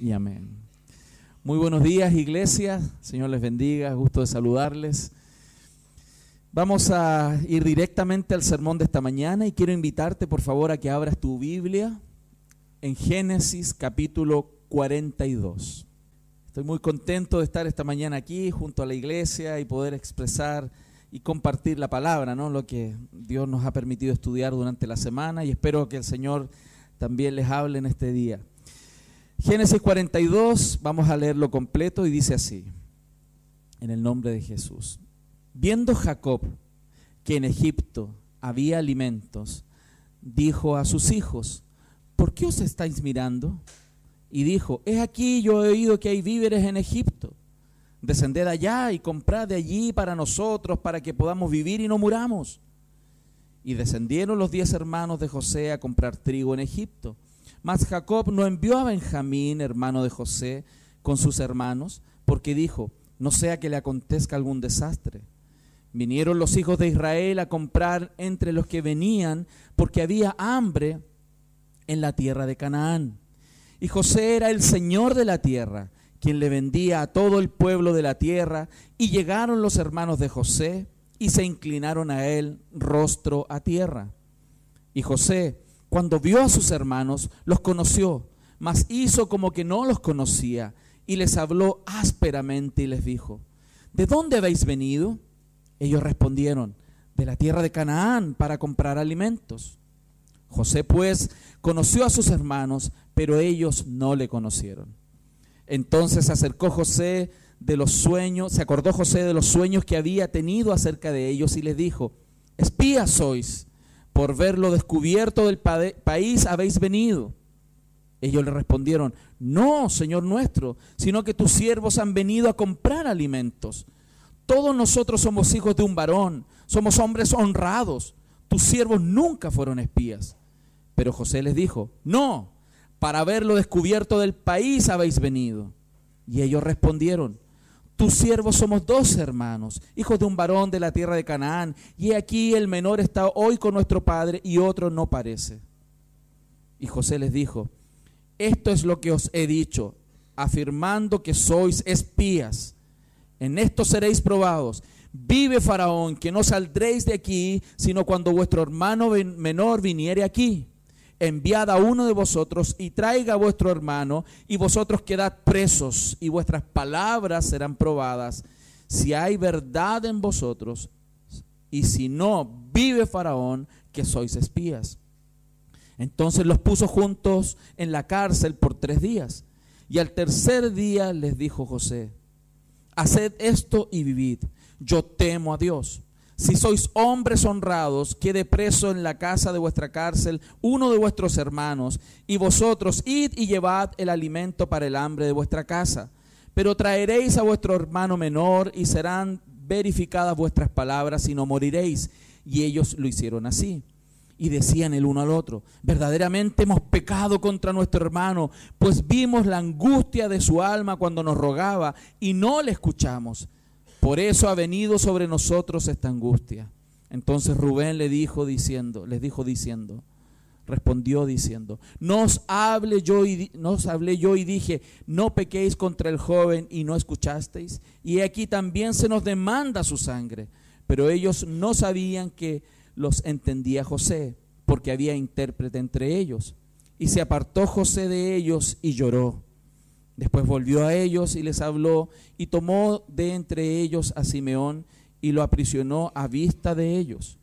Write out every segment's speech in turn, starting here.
y amén. Muy buenos días, iglesia. Señor les bendiga, gusto de saludarles. Vamos a ir directamente al sermón de esta mañana y quiero invitarte por favor a que abras tu Biblia en Génesis capítulo 42. Estoy muy contento de estar esta mañana aquí junto a la iglesia y poder expresar y compartir la palabra, ¿no? Lo que Dios nos ha permitido estudiar durante la semana, y espero que el Señor también les hable en este día. Génesis 42, vamos a leerlo completo y dice así, en el nombre de Jesús. Viendo Jacob que en Egipto había alimentos, dijo a sus hijos: ¿por qué os estáis mirando? Y dijo: he aquí, yo he oído que hay víveres en Egipto. Descended allá y comprad de allí para nosotros, para que podamos vivir y no muramos. Y descendieron los 10 hermanos de José a comprar trigo en Egipto. Mas Jacob no envió a Benjamín, hermano de José, con sus hermanos, porque dijo: no sea que le acontezca algún desastre. Vinieron los hijos de Israel a comprar entre los que venían, porque había hambre en la tierra de Canaán. Y José era el señor de la tierra, quien le vendía a todo el pueblo de la tierra. Y llegaron los hermanos de José y se inclinaron a él rostro a tierra. Y José, cuando vio a sus hermanos, los conoció, mas hizo como que no los conocía, y les habló ásperamente y les dijo: ¿de dónde habéis venido? Ellos respondieron: de la tierra de Canaán, para comprar alimentos. José pues conoció a sus hermanos, pero ellos no le conocieron. Entonces se acordó José de los sueños que había tenido acerca de ellos, y les dijo: espías sois, por ver lo descubierto del país habéis venido. Ellos le respondieron: no, Señor nuestro, sino que tus siervos han venido a comprar alimentos. Todos nosotros somos hijos de un varón, somos hombres honrados. Tus siervos nunca fueron espías. Pero José les dijo: no, para ver lo descubierto del país habéis venido. Y ellos respondieron: tus siervos somos 2 hermanos, hijos de un varón de la tierra de Canaán, y aquí el menor está hoy con nuestro padre y otro no parece. Y José les dijo: esto es lo que os he dicho, afirmando que sois espías. En esto seréis probados. Vive Faraón, que no saldréis de aquí, sino cuando vuestro hermano menor viniere aquí. Enviad a uno de vosotros y traiga a vuestro hermano, y vosotros quedad presos, y vuestras palabras serán probadas, si hay verdad en vosotros, y si no, vive Faraón, que sois espías. Entonces los puso juntos en la cárcel por 3 días, y al tercer día les dijo José: haced esto y vivid, yo temo a Dios. Si sois hombres honrados, quede preso en la casa de vuestra cárcel uno de vuestros hermanos, y vosotros id y llevad el alimento para el hambre de vuestra casa. Pero traeréis a vuestro hermano menor, y serán verificadas vuestras palabras, y no moriréis. Y ellos lo hicieron así. Y decían el uno al otro: verdaderamente hemos pecado contra nuestro hermano, pues vimos la angustia de su alma cuando nos rogaba, y no le escuchamos. Por eso ha venido sobre nosotros esta angustia. Entonces Rubén les dijo diciendo, respondió diciendo: no os hablé yo y dije: no pequéis contra el joven, y no escuchasteis. Y aquí también se nos demanda su sangre. Pero ellos no sabían que los entendía José, porque había intérprete entre ellos. Y se apartó José de ellos y lloró. Después volvió a ellos y les habló, y tomó de entre ellos a Simeón y lo aprisionó a vista de ellos.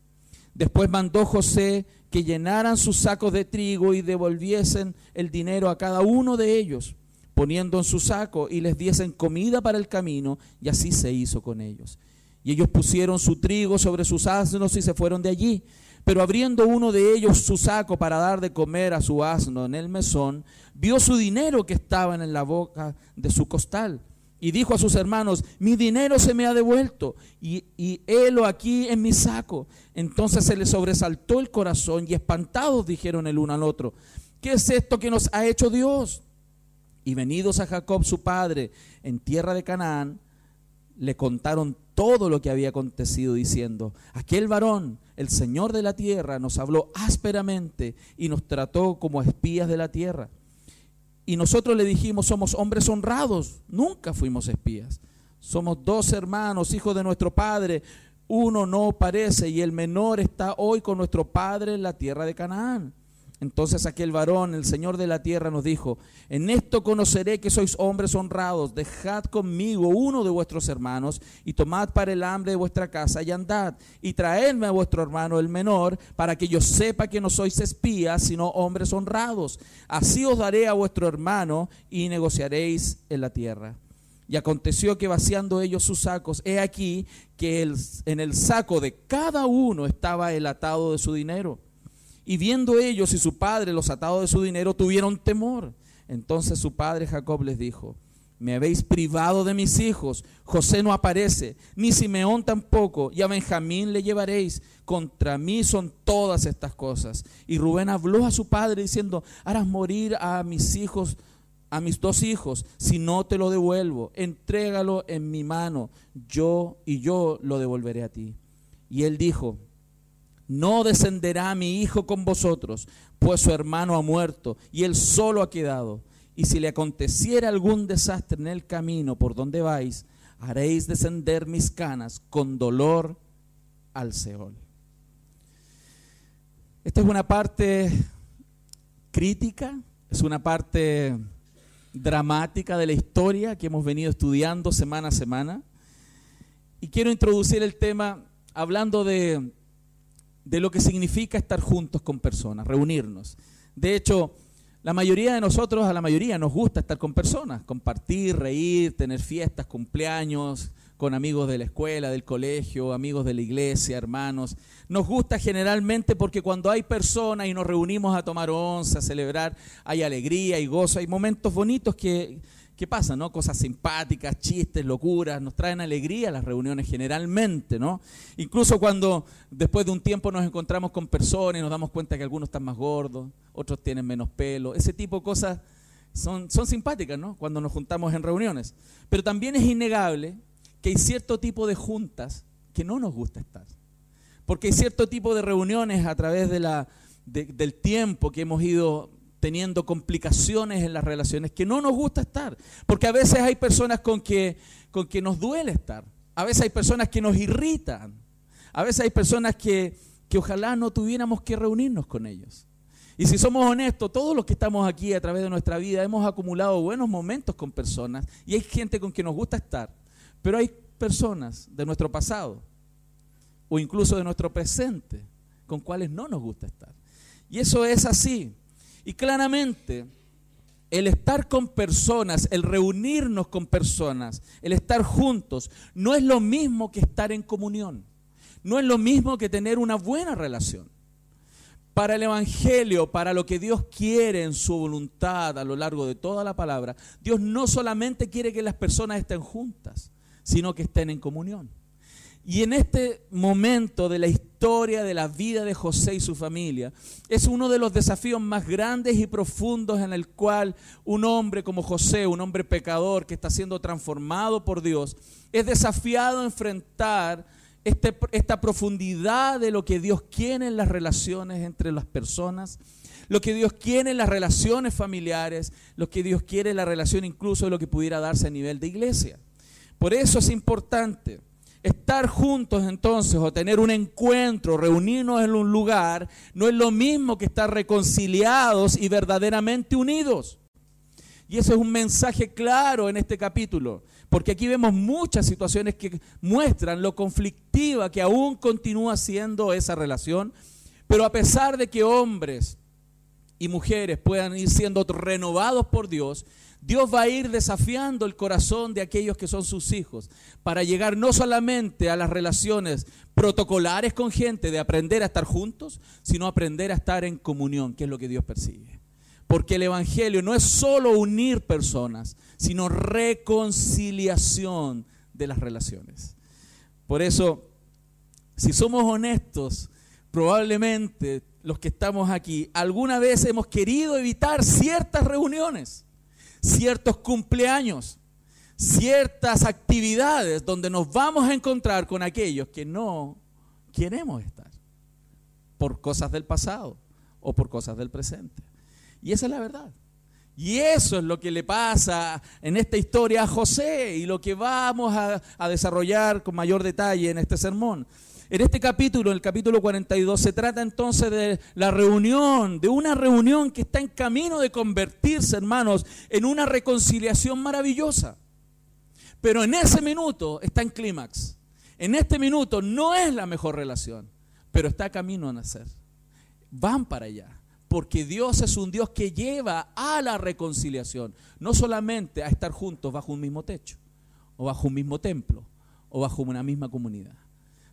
Después mandó José que llenaran sus sacos de trigo y devolviesen el dinero a cada uno de ellos, poniendo en su saco, y les diesen comida para el camino, y así se hizo con ellos. Y ellos pusieron su trigo sobre sus asnos y se fueron de allí. Pero abriendo uno de ellos su saco para dar de comer a su asno en el mesón, vio su dinero que estaba en la boca de su costal. Y dijo a sus hermanos: mi dinero se me ha devuelto, y helo aquí en mi saco. Entonces se les sobresaltó el corazón, y espantados dijeron el uno al otro: ¿qué es esto que nos ha hecho Dios? Y venidos a Jacob su padre en tierra de Canaán, le contaron todo lo que había acontecido, diciendo: aquel varón, el Señor de la tierra, nos habló ásperamente y nos trató como espías de la tierra. Y nosotros le dijimos, somos hombres honrados, nunca fuimos espías. Somos 2 hermanos, hijos de nuestro padre. Uno no parece y el menor está hoy con nuestro padre en la tierra de Canaán. Entonces aquel varón, el Señor de la tierra, nos dijo, en esto conoceré que sois hombres honrados, dejad conmigo uno de vuestros hermanos y tomad para el hambre de vuestra casa y andad y traedme a vuestro hermano el menor para que yo sepa que no sois espías sino hombres honrados. Así os daré a vuestro hermano y negociaréis en la tierra. Y aconteció que vaciando ellos sus sacos, he aquí que en el saco de cada uno estaba el atado de su dinero. Y viendo ellos y su padre los atados de su dinero, tuvieron temor. Entonces su padre Jacob les dijo, me habéis privado de mis hijos, José no aparece, ni Simeón tampoco, y a Benjamín le llevaréis. Contra mí son todas estas cosas. Y Rubén habló a su padre diciendo, harás morir a mis hijos, a mis 2 hijos, si no te lo devuelvo, entrégalo en mi mano, yo lo devolveré a ti. Y él dijo, no descenderá mi hijo con vosotros, pues su hermano ha muerto y él solo ha quedado. Y si le aconteciera algún desastre en el camino por donde vais, haréis descender mis canas con dolor al Seol. Esta es una parte crítica, es una parte dramática de la historia que hemos venido estudiando semana a semana. Y quiero introducir el tema hablando de lo que significa estar juntos con personas, reunirnos. De hecho, a la mayoría nos gusta estar con personas, compartir, reír, tener fiestas, cumpleaños, con amigos de la escuela, del colegio, amigos de la iglesia, hermanos. Nos gusta generalmente porque cuando hay personas y nos reunimos a tomar once, a celebrar, hay alegría y gozo, hay momentos bonitos que pasan, ¿no? Cosas simpáticas, chistes, locuras, nos traen alegría las reuniones generalmente, ¿no? Incluso cuando después de un tiempo nos encontramos con personas y nos damos cuenta que algunos están más gordos, otros tienen menos pelo, ese tipo de cosas son simpáticas, ¿no? Cuando nos juntamos en reuniones. Pero también es innegable que hay cierto tipo de juntas que no nos gusta estar. Porque hay cierto tipo de reuniones a través del tiempo que hemos ido teniendo complicaciones en las relaciones que no nos gusta estar. Porque a veces hay personas con que nos duele estar. A veces hay personas que nos irritan. A veces hay personas que ojalá no tuviéramos que reunirnos con ellos. Y si somos honestos, todos los que estamos aquí a través de nuestra vida hemos acumulado buenos momentos con personas y hay gente con quien nos gusta estar. Pero hay personas de nuestro pasado o incluso de nuestro presente con cuales no nos gusta estar. Y eso es así. Y claramente el estar con personas, el reunirnos con personas, el estar juntos, no es lo mismo que estar en comunión. No es lo mismo que tener una buena relación. Para el Evangelio, para lo que Dios quiere en su voluntad a lo largo de toda la palabra, Dios no solamente quiere que las personas estén juntas, sino que estén en comunión. Y en este momento de la historia de la vida de José y su familia, es uno de los desafíos más grandes y profundos en el cual un hombre como José, un hombre pecador que está siendo transformado por Dios, es desafiado a enfrentar esta profundidad de lo que Dios quiere en las relaciones entre las personas, lo que Dios quiere en las relaciones familiares, lo que Dios quiere en la relación incluso de lo que pudiera darse a nivel de iglesia. Por eso es importante estar juntos entonces o tener un encuentro, reunirnos en un lugar, no es lo mismo que estar reconciliados y verdaderamente unidos. Y eso es un mensaje claro en este capítulo, porque aquí vemos muchas situaciones que muestran lo conflictiva que aún continúa siendo esa relación, pero a pesar de que hombres y mujeres puedan ir siendo renovados por Dios, Dios va a ir desafiando el corazón de aquellos que son sus hijos para llegar no solamente a las relaciones protocolares con gente de aprender a estar juntos, sino aprender a estar en comunión, que es lo que Dios persigue. Porque el Evangelio no es solo unir personas, sino reconciliación de las relaciones. Por eso, si somos honestos, probablemente los que estamos aquí, alguna vez hemos querido evitar ciertas reuniones, ciertos cumpleaños, ciertas actividades donde nos vamos a encontrar con aquellos que no queremos estar por cosas del pasado o por cosas del presente. Y esa es la verdad. Y eso es lo que le pasa en esta historia a José y lo que vamos a desarrollar con mayor detalle en este sermón. En este capítulo, en el capítulo 42, se trata entonces de la reunión, de una reunión que está en camino de convertirse, hermanos, en una reconciliación maravillosa. Pero en ese minuto está en clímax. En este minuto no es la mejor relación, pero está camino a nacer. Van para allá, porque Dios es un Dios que lleva a la reconciliación, no solamente a estar juntos bajo un mismo techo, o bajo un mismo templo, o bajo una misma comunidad.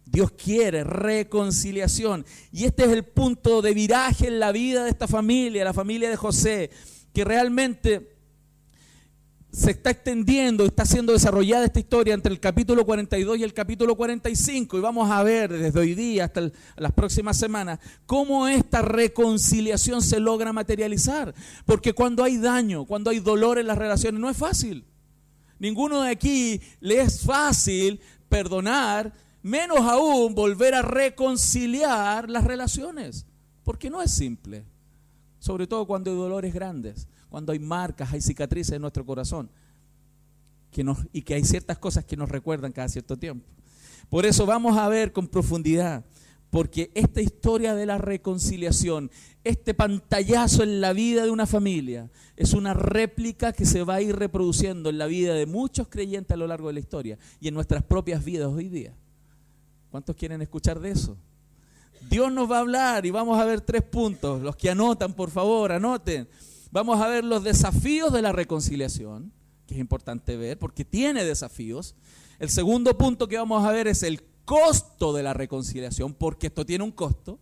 Dios quiere reconciliación, y este es el punto de viraje en la vida de esta familia, la familia de José, que realmente se está extendiendo, está siendo desarrollada esta historia entre el capítulo 42 y el capítulo 45, y vamos a ver desde hoy día hasta las próximas semanas cómo esta reconciliación se logra materializar, porque cuando hay daño, cuando hay dolor en las relaciones, no es fácil. Ninguno de aquí le es fácil perdonar, menos aún volver a reconciliar las relaciones, porque no es simple, sobre todo cuando hay dolores grandes, cuando hay marcas, hay cicatrices en nuestro corazón, y que hay ciertas cosas que nos recuerdan cada cierto tiempo. Por eso vamos a ver con profundidad, porque esta historia de la reconciliación, este pantallazo en la vida de una familia, es una réplica que se va a ir reproduciendo en la vida de muchos creyentes a lo largo de la historia y en nuestras propias vidas hoy día. ¿Cuántos quieren escuchar de eso? Dios nos va a hablar y vamos a ver 3 puntos. Los que anotan, por favor, anoten. Vamos a ver los desafíos de la reconciliación, que es importante ver porque tiene desafíos. El segundo punto que vamos a ver es el costo de la reconciliación, porque esto tiene un costo.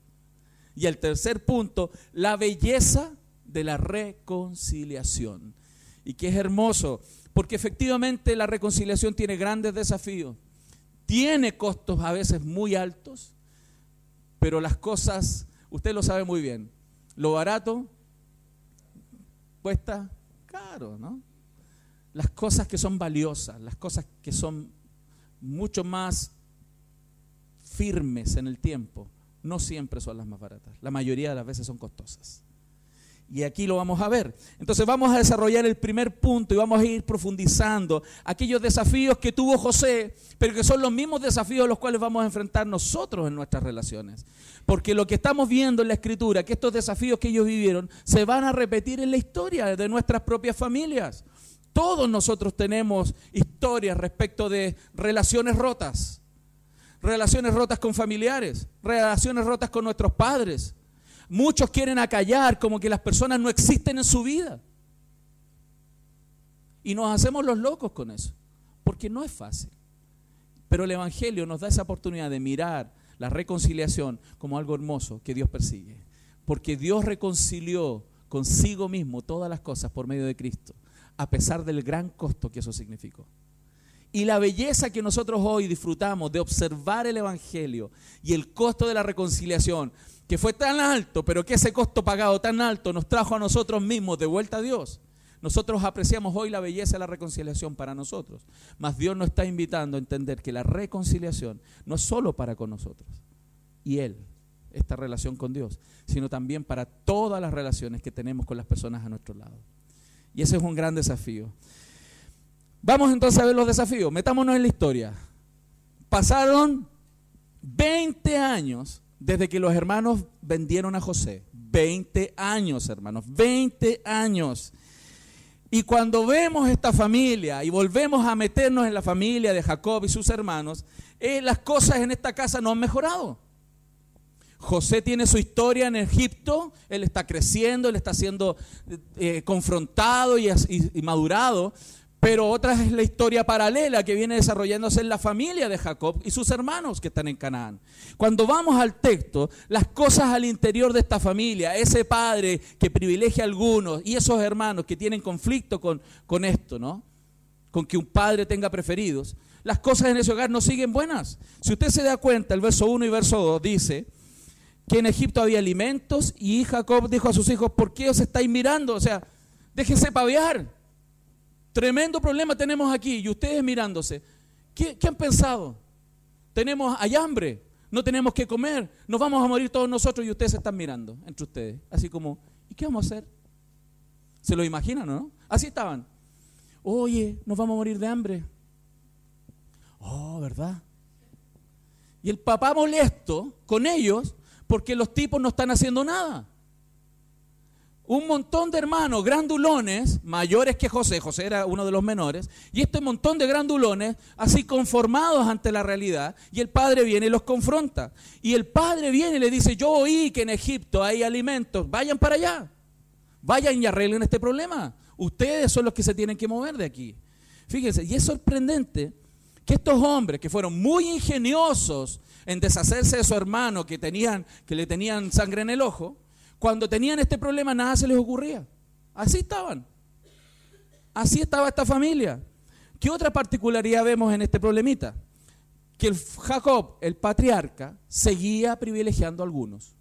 Y el tercer punto, la belleza de la reconciliación. Y que es hermoso, porque efectivamente la reconciliación tiene grandes desafíos. Tiene costos a veces muy altos, pero las cosas, usted lo sabe muy bien, lo barato cuesta caro, ¿no? Las cosas que son valiosas, las cosas que son mucho más firmes en el tiempo, no siempre son las más baratas, la mayoría de las veces son costosas. Y aquí lo vamos a ver. Entonces vamos a desarrollar el primer punto y vamos a ir profundizando aquellos desafíos que tuvo José, pero que son los mismos desafíos a los cuales vamos a enfrentar nosotros en nuestras relaciones. Porque lo que estamos viendo en la Escritura, que estos desafíos que ellos vivieron, se van a repetir en la historia de nuestras propias familias. Todos nosotros tenemos historias respecto de relaciones rotas con familiares, relaciones rotas con nuestros padres. Muchos quieren acallar como que las personas no existen en su vida. Y nos hacemos los locos con eso, porque no es fácil. Pero el Evangelio nos da esa oportunidad de mirar la reconciliación como algo hermoso que Dios persigue. Porque Dios reconcilió consigo mismo todas las cosas por medio de Cristo, a pesar del gran costo que eso significó. Y la belleza que nosotros hoy disfrutamos de observar el Evangelio y el costo de la reconciliación, que fue tan alto, pero que ese costo pagado tan alto nos trajo a nosotros mismos de vuelta a Dios. Nosotros apreciamos hoy la belleza de la reconciliación para nosotros, mas Dios nos está invitando a entender que la reconciliación no es solo para con nosotros y Él, esta relación con Dios, sino también para todas las relaciones que tenemos con las personas a nuestro lado. Y ese es un gran desafío. Vamos entonces a ver los desafíos. Metámonos en la historia. Pasaron 20 años desde que los hermanos vendieron a José. 20 años, hermanos, 20 años. Y cuando vemos esta familia y volvemos a meternos en la familia de Jacob y sus hermanos, las cosas en esta casa no han mejorado. José tiene su historia en Egipto, él está creciendo, él está siendo confrontado y madurado. Pero otra es la historia paralela que viene desarrollándose en la familia de Jacob y sus hermanos que están en Canaán. Cuando vamos al texto, las cosas al interior de esta familia, ese padre que privilegia a algunos y esos hermanos que tienen conflicto con esto, ¿no? Con que un padre tenga preferidos, las cosas en ese hogar no siguen buenas. Si usted se da cuenta, el verso 1 y verso 2 dice que en Egipto había alimentos y Jacob dijo a sus hijos, ¿por qué os estáis mirando? O sea, déjense paviar. Tremendo problema tenemos aquí y ustedes mirándose. ¿Qué han pensado? Hay hambre, no tenemos que comer, nos vamos a morir todos nosotros y ustedes se están mirando entre ustedes. Así como, ¿y qué vamos a hacer? ¿Se lo imaginan, no? Así estaban. Oye, nos vamos a morir de hambre. Oh, ¿verdad? Y el papá molesto con ellos porque los tipos no están haciendo nada. Un montón de hermanos grandulones, mayores que José, José era uno de los menores, y este montón de grandulones, así conformados ante la realidad, y el padre viene y los confronta. Y el padre viene y le dice, yo oí que en Egipto hay alimentos, vayan para allá, vayan y arreglen este problema. Ustedes son los que se tienen que mover de aquí. Fíjense, y es sorprendente que estos hombres que fueron muy ingeniosos en deshacerse de su hermano que le tenían sangre en el ojo, cuando tenían este problema nada se les ocurría. Así estaban. Así estaba esta familia. ¿Qué otra particularidad vemos en este problemita? Que Jacob, el patriarca, seguía privilegiando a algunos.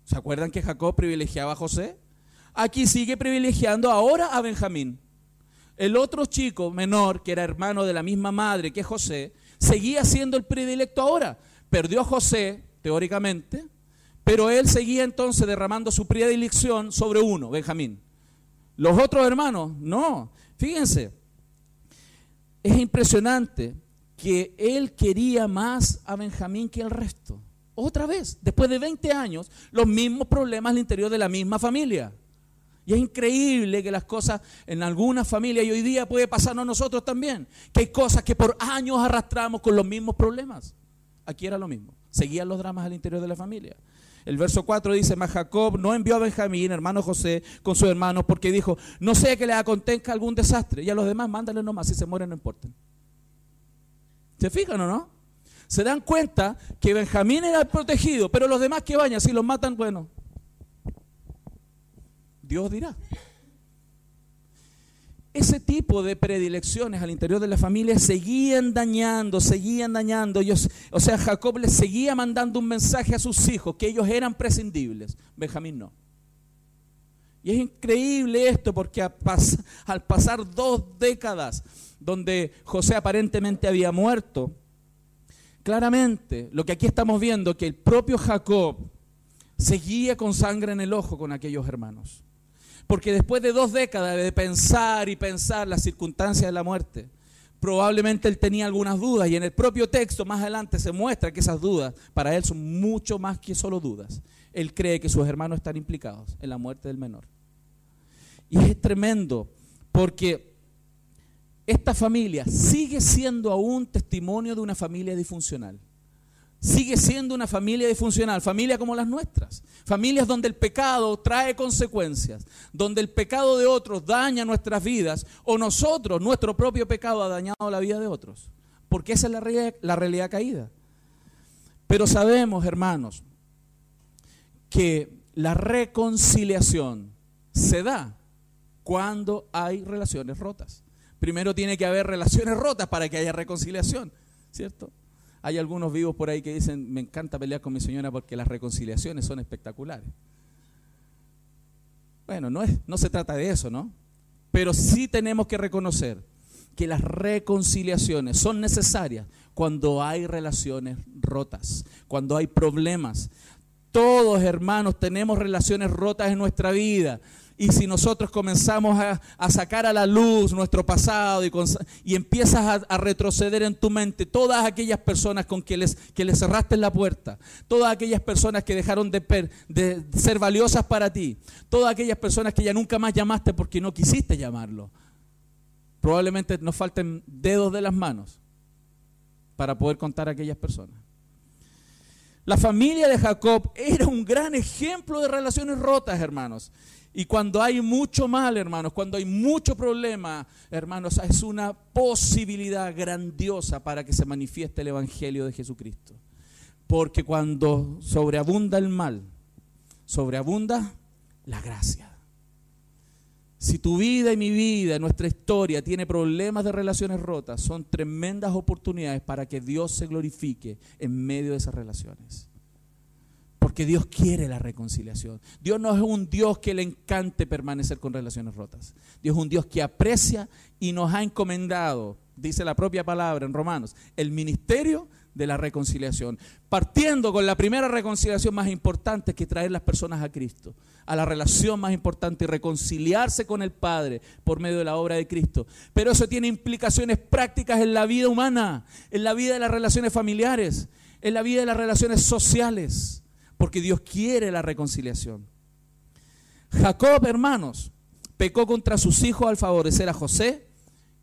¿Se acuerdan que Jacob privilegiaba a José? Aquí sigue privilegiando ahora a Benjamín. El otro chico menor, que era hermano de la misma madre que José, seguía siendo el predilecto ahora. Perdió a José, teóricamente, pero él seguía entonces derramando su predilección sobre uno, Benjamín. Los otros hermanos, no. Fíjense, es impresionante que él quería más a Benjamín que al resto. Otra vez, después de 20 años, los mismos problemas al interior de la misma familia. Y es increíble que las cosas en algunas familias, y hoy día puede pasarnos a nosotros también, que hay cosas que por años arrastramos con los mismos problemas. Aquí era lo mismo, seguían los dramas al interior de la familia. El verso 4 dice, mas Jacob no envió a Benjamín, hermano José, con sus hermanos, porque dijo, no sea que les acontezca algún desastre, y a los demás mándale nomás, si se mueren no importa. ¿Se fijan o no? Se dan cuenta que Benjamín era el protegido, pero los demás que vayan, si los matan, bueno, Dios dirá. Ese tipo de predilecciones al interior de la familia seguían dañando. O sea, Jacob les seguía mandando un mensaje a sus hijos, que ellos eran prescindibles. Benjamín no. Y es increíble esto, porque al pasar 2 décadas, donde José aparentemente había muerto, claramente, lo que aquí estamos viendo, que el propio Jacob seguía con sangre en el ojo con aquellos hermanos. Porque después de 2 décadas de pensar y pensar las circunstancias de la muerte, probablemente él tenía algunas dudas, y en el propio texto más adelante se muestra que esas dudas para él son mucho más que solo dudas. Él cree que sus hermanos están implicados en la muerte del menor. Y es tremendo, porque esta familia sigue siendo aún testimonio de una familia disfuncional. Sigue siendo una familia disfuncional, familia como las nuestras, familias donde el pecado trae consecuencias, donde el pecado de otros daña nuestras vidas, o nosotros, nuestro propio pecado ha dañado la vida de otros, porque esa es la realidad caída. Pero sabemos, hermanos, que la reconciliación se da cuando hay relaciones rotas. Primero tiene que haber relaciones rotas para que haya reconciliación, ¿cierto? Hay algunos vivos por ahí que dicen, me encanta pelear con mi señora porque las reconciliaciones son espectaculares. Bueno, no se trata de eso, ¿no? Pero sí tenemos que reconocer que las reconciliaciones son necesarias cuando hay relaciones rotas, cuando hay problemas. Todos, hermanos, tenemos relaciones rotas en nuestra vida. Y si nosotros comenzamos a sacar a la luz nuestro pasado y empiezas a retroceder en tu mente todas aquellas personas con que les cerraste la puerta, todas aquellas personas que dejaron de ser valiosas para ti, todas aquellas personas que ya nunca más llamaste porque no quisiste llamarlo, probablemente nos falten dedos de las manos para poder contar a aquellas personas. La familia de Jacob era un gran ejemplo de relaciones rotas, hermanos. Y cuando hay mucho mal, hermanos, cuando hay mucho problema, hermanos, es una posibilidad grandiosa para que se manifieste el Evangelio de Jesucristo. Porque cuando sobreabunda el mal, sobreabunda la gracia. Si tu vida y mi vida, nuestra historia tiene problemas de relaciones rotas, son tremendas oportunidades para que Dios se glorifique en medio de esas relaciones. Porque Dios quiere la reconciliación. Dios no es un Dios que le encante permanecer con relaciones rotas. Dios es un Dios que aprecia y nos ha encomendado, dice la propia palabra en Romanos, el ministerio de la reconciliación. Partiendo con la primera reconciliación más importante, que traer las personas a Cristo, a la relación más importante, y reconciliarse con el Padre por medio de la obra de Cristo. Pero eso tiene implicaciones prácticas en la vida humana, en la vida de las relaciones familiares, en la vida de las relaciones sociales, porque Dios quiere la reconciliación. Jacob, hermanos, pecó contra sus hijos al favorecer a José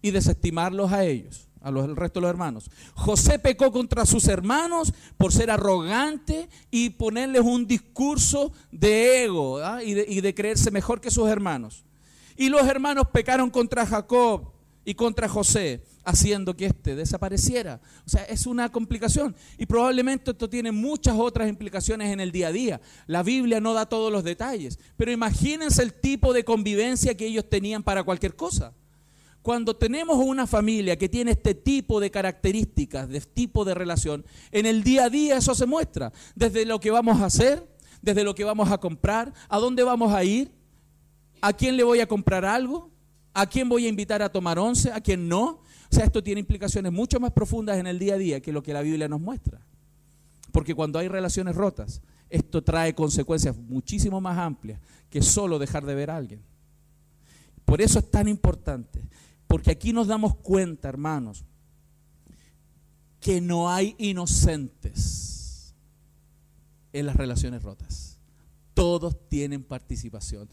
y desestimarlos a ellos, el resto de los hermanos. José pecó contra sus hermanos por ser arrogante y ponerles un discurso de ego, y de creerse mejor que sus hermanos. Y los hermanos pecaron contra Jacob y contra José, haciendo que éste desapareciera. O sea, es una complicación. Y probablemente esto tiene muchas otras implicaciones en el día a día. La Biblia no da todos los detalles, pero imagínense el tipo de convivencia que ellos tenían para cualquier cosa. Cuando tenemos una familia que tiene este tipo de características, de tipo de relación, en el día a día eso se muestra. Desde lo que vamos a hacer, desde lo que vamos a comprar, a dónde vamos a ir, a quién le voy a comprar algo, a quién voy a invitar a tomar once, a quién no. O sea, esto tiene implicaciones mucho más profundas en el día a día que lo que la Biblia nos muestra. Porque cuando hay relaciones rotas, esto trae consecuencias muchísimo más amplias que solo dejar de ver a alguien. Por eso es tan importante. Porque aquí nos damos cuenta, hermanos, que no hay inocentes en las relaciones rotas. Todos tienen participación.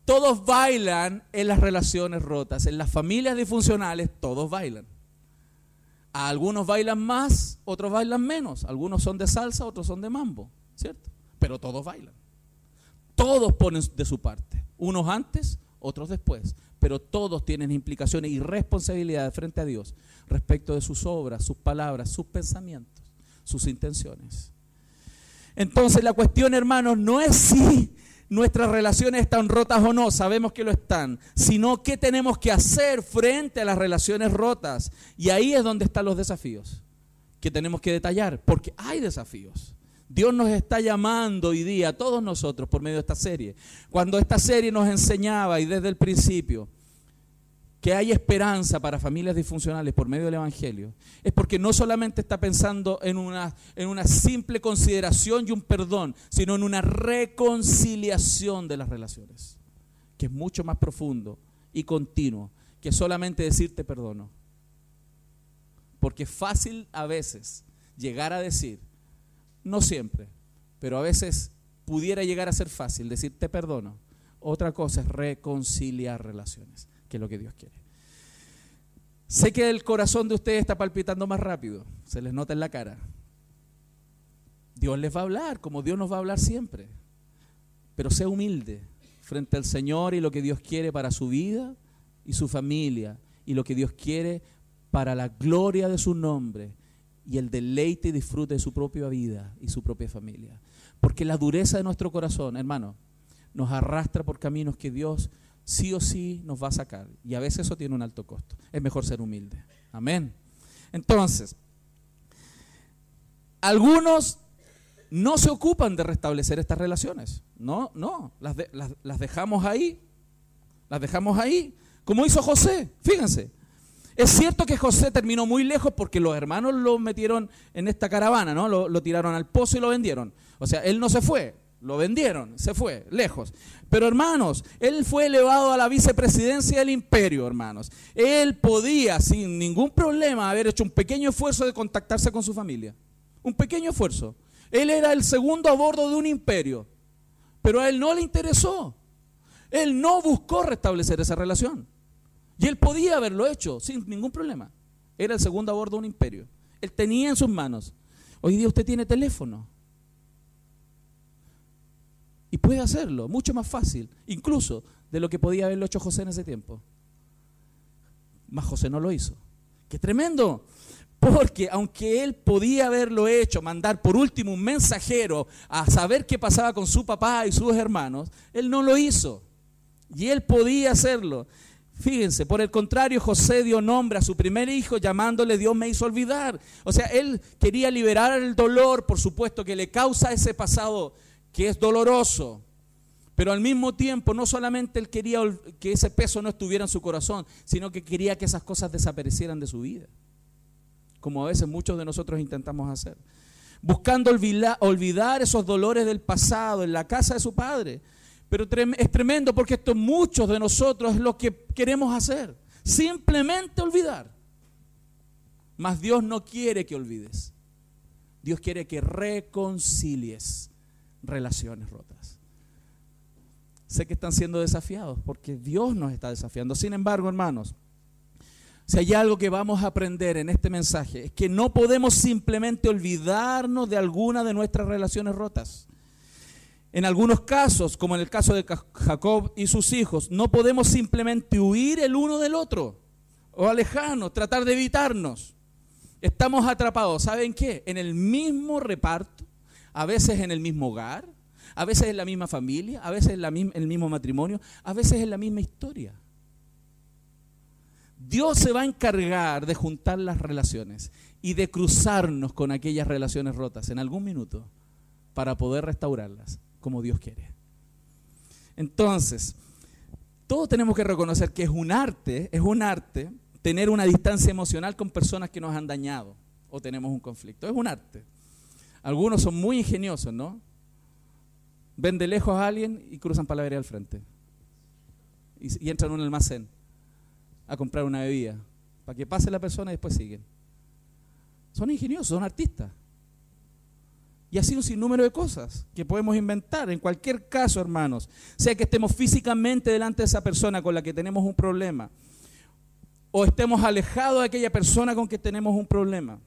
Todos bailan en las relaciones rotas. En las familias disfuncionales, todos bailan. Algunos bailan más, otros bailan menos. Algunos son de salsa, otros son de mambo, ¿cierto? Pero todos bailan. Todos ponen de su parte. Unos antes, otros después. Pero todos tienen implicaciones y responsabilidades frente a Dios respecto de sus obras, sus palabras, sus pensamientos, sus intenciones. Entonces la cuestión, hermanos, no es si nuestras relaciones están rotas o no, sabemos que lo están, sino qué tenemos que hacer frente a las relaciones rotas. Y ahí es donde están los desafíos que tenemos que detallar, porque hay desafíos. Dios nos está llamando hoy día a todos nosotros por medio de esta serie. Cuando esta serie nos enseñaba, y desde el principio, que hay esperanza para familias disfuncionales por medio del Evangelio, es porque no solamente está pensando en una simple consideración y un perdón, sino en una reconciliación de las relaciones, que es mucho más profundo y continuo que solamente decir te perdono. Porque es fácil a veces llegar a decir, no siempre, pero a veces pudiera llegar a ser fácil decir te perdono. Otra cosa es reconciliar relaciones, que es lo que Dios quiere. Sé que el corazón de ustedes está palpitando más rápido, se les nota en la cara. Dios les va a hablar, como Dios nos va a hablar siempre. Pero sea humilde frente al Señor y lo que Dios quiere para su vida y su familia, y lo que Dios quiere para la gloria de su nombre y el deleite y disfrute de su propia vida y su propia familia. Porque la dureza de nuestro corazón, hermano, nos arrastra por caminos que Dios sí o sí nos va a sacar. Y a veces eso tiene un alto costo. Es mejor ser humilde. Amén. Entonces, algunos no se ocupan de restablecer estas relaciones. No, las dejamos ahí. Las dejamos ahí. Como hizo José, fíjense. Es cierto que José terminó muy lejos porque los hermanos lo metieron en esta caravana, ¿no? Lo tiraron al pozo y lo vendieron. O sea, él no se fue, lo vendieron, se fue, lejos. Pero hermanos, él fue elevado a la vicepresidencia del imperio, hermanos. Él podía, sin ningún problema, haber hecho un pequeño esfuerzo de contactarse con su familia. Un pequeño esfuerzo. Él era el segundo a bordo de un imperio, pero a él no le interesó. Él no buscó restablecer esa relación. Y él podía haberlo hecho sin ningún problema. Era el segundo a bordo de un imperio. Él tenía en sus manos. Hoy día usted tiene teléfono. Y puede hacerlo, mucho más fácil, incluso de lo que podía haberlo hecho José en ese tiempo. Mas José no lo hizo. ¡Qué tremendo! Porque aunque él podía haberlo hecho, mandar por último un mensajero a saber qué pasaba con su papá y sus hermanos, él no lo hizo. Y él podía hacerlo. Fíjense, por el contrario, José dio nombre a su primer hijo llamándole Dios me hizo olvidar. O sea, él quería liberar el dolor, por supuesto, que le causa ese pasado que es doloroso. Pero al mismo tiempo, no solamente él quería que ese peso no estuviera en su corazón, sino que quería que esas cosas desaparecieran de su vida. como a veces muchos de nosotros intentamos hacer. Buscando olvidar esos dolores del pasado en la casa de su padre. Pero es tremendo porque esto muchos de nosotros es lo que queremos hacer. Simplemente olvidar. Mas Dios no quiere que olvides. Dios quiere que reconcilies relaciones rotas. Sé que están siendo desafiados porque Dios nos está desafiando. Sin embargo, hermanos, si hay algo que vamos a aprender en este mensaje es que no podemos simplemente olvidarnos de alguna de nuestras relaciones rotas. En algunos casos, como en el caso de Jacob y sus hijos, no podemos simplemente huir el uno del otro o alejarnos, tratar de evitarnos. Estamos atrapados, ¿saben qué? En el mismo reparto, a veces en el mismo hogar, a veces en la misma familia, a veces en el mismo matrimonio, a veces en la misma historia. Dios se va a encargar de juntar las relaciones y de cruzarnos con aquellas relaciones rotas en algún minuto para poder restaurarlas como Dios quiere. Entonces, todos tenemos que reconocer que es un arte tener una distancia emocional con personas que nos han dañado o tenemos un conflicto. Es un arte. Algunos son muy ingeniosos, ¿no? Ven de lejos a alguien y cruzan para la vereda al frente. Y entran en un almacén a comprar una bebida para que pase la persona y después siguen. Son ingeniosos, son artistas. Y así un sinnúmero de cosas que podemos inventar. En cualquier caso, hermanos, sea que estemos físicamente delante de esa persona con la que tenemos un problema o estemos alejados de aquella persona con que tenemos un problema.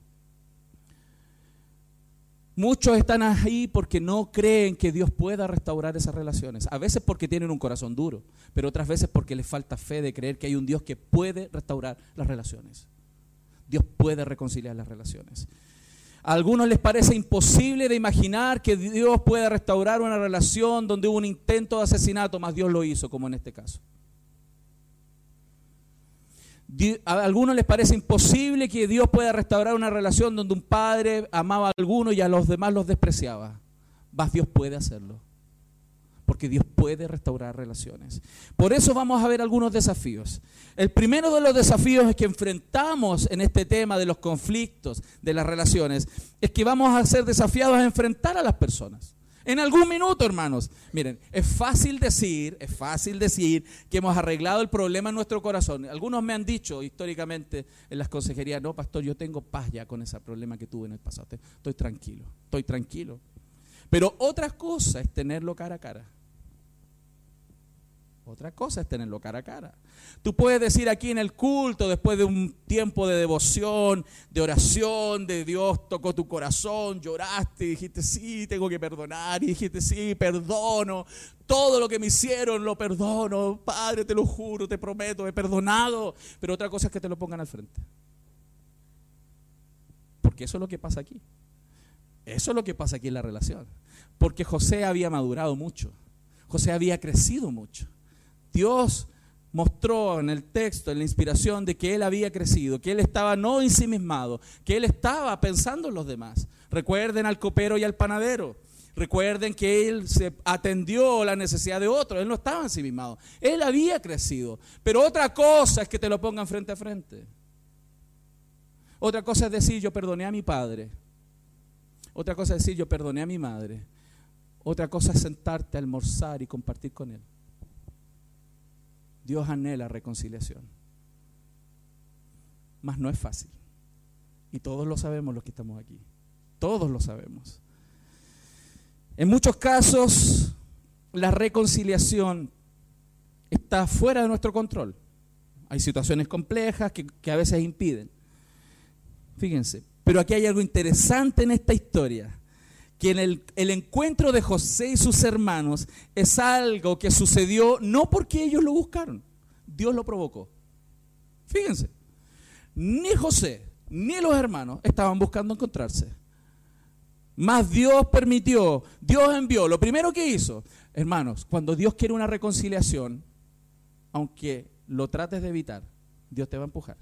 Muchos están ahí porque no creen que Dios pueda restaurar esas relaciones. A veces porque tienen un corazón duro, pero otras veces porque les falta fe de creer que hay un Dios que puede restaurar las relaciones. Dios puede reconciliar las relaciones. A algunos les parece imposible de imaginar que Dios pueda restaurar una relación donde hubo un intento de asesinato, mas Dios lo hizo, como en este caso. A algunos les parece imposible que Dios pueda restaurar una relación donde un padre amaba a alguno y a los demás los despreciaba. Mas Dios puede hacerlo, porque Dios puede restaurar relaciones. Por eso vamos a ver algunos desafíos. El primero de los desafíos que enfrentamos en este tema de los conflictos, de las relaciones, es que vamos a ser desafiados a enfrentar a las personas. En algún minuto, hermanos. Miren, es fácil decir que hemos arreglado el problema en nuestro corazón. Algunos me han dicho históricamente en las consejerías, no, pastor, yo tengo paz ya con ese problema que tuve en el pasado. Estoy tranquilo. Pero otra cosa es tenerlo cara a cara. Tú puedes decir aquí en el culto, después de un tiempo de devoción, de oración, de Dios tocó tu corazón, lloraste y dijiste, sí, tengo que perdonar, y dijiste, sí, perdono, todo lo que me hicieron lo perdono, Padre, te lo juro, te prometo, he perdonado. Pero otra cosa es que te lo pongan al frente. Porque eso es lo que pasa aquí. Eso es lo que pasa aquí en la relación. Porque José había madurado mucho. José había crecido mucho. Dios mostró en el texto, en la inspiración, de que él había crecido, que él estaba no ensimismado, que él estaba pensando en los demás. Recuerden al copero y al panadero. Recuerden que él se atendió la necesidad de otro. Él no estaba ensimismado. Él había crecido. Pero otra cosa es que te lo pongan frente a frente. Otra cosa es decir, yo perdoné a mi padre. Otra cosa es decir, yo perdoné a mi madre. Otra cosa es sentarte a almorzar y compartir con él. Dios anhela reconciliación. Mas no es fácil. Y todos lo sabemos los que estamos aquí. Todos lo sabemos. En muchos casos, la reconciliación está fuera de nuestro control. Hay situaciones complejas que a veces impiden. Fíjense, pero aquí hay algo interesante en esta historia. Que en el encuentro de José y sus hermanos es algo que sucedió no porque ellos lo buscaron, Dios lo provocó. Fíjense, ni José ni los hermanos estaban buscando encontrarse, mas Dios permitió, Dios envió. Lo primero que hizo, hermanos, cuando Dios quiere una reconciliación, aunque lo trates de evitar, Dios te va a empujar.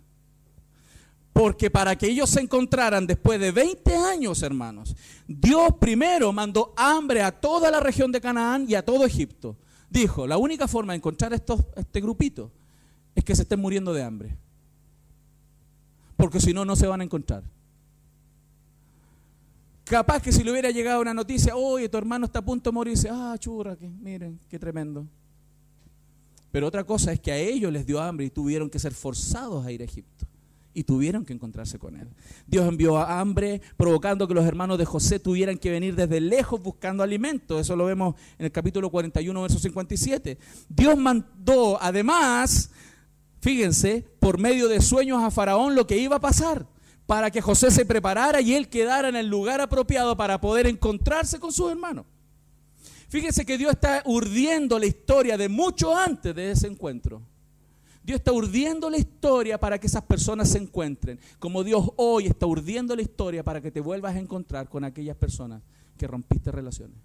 Porque para que ellos se encontraran después de 20 años, hermanos, Dios primero mandó hambre a toda la región de Canaán y a todo Egipto. Dijo, la única forma de encontrar este grupito es que se estén muriendo de hambre. Porque si no, no se van a encontrar. Capaz que si le hubiera llegado una noticia, oye, tu hermano está a punto de morir, dice, churra, miren, qué tremendo. Pero otra cosa es que a ellos les dio hambre y tuvieron que ser forzados a ir a Egipto. Y tuvieron que encontrarse con él. Dios envió hambre, provocando que los hermanos de José tuvieran que venir desde lejos buscando alimento. Eso lo vemos en el capítulo 41, verso 57. Dios mandó, además, fíjense, por medio de sueños a Faraón lo que iba a pasar, para que José se preparara y él quedara en el lugar apropiado para poder encontrarse con sus hermanos. Fíjense que Dios está urdiendo la historia de mucho antes de ese encuentro. Dios está urdiendo la historia para que esas personas se encuentren, como Dios hoy está urdiendo la historia para que te vuelvas a encontrar con aquellas personas que rompiste relaciones.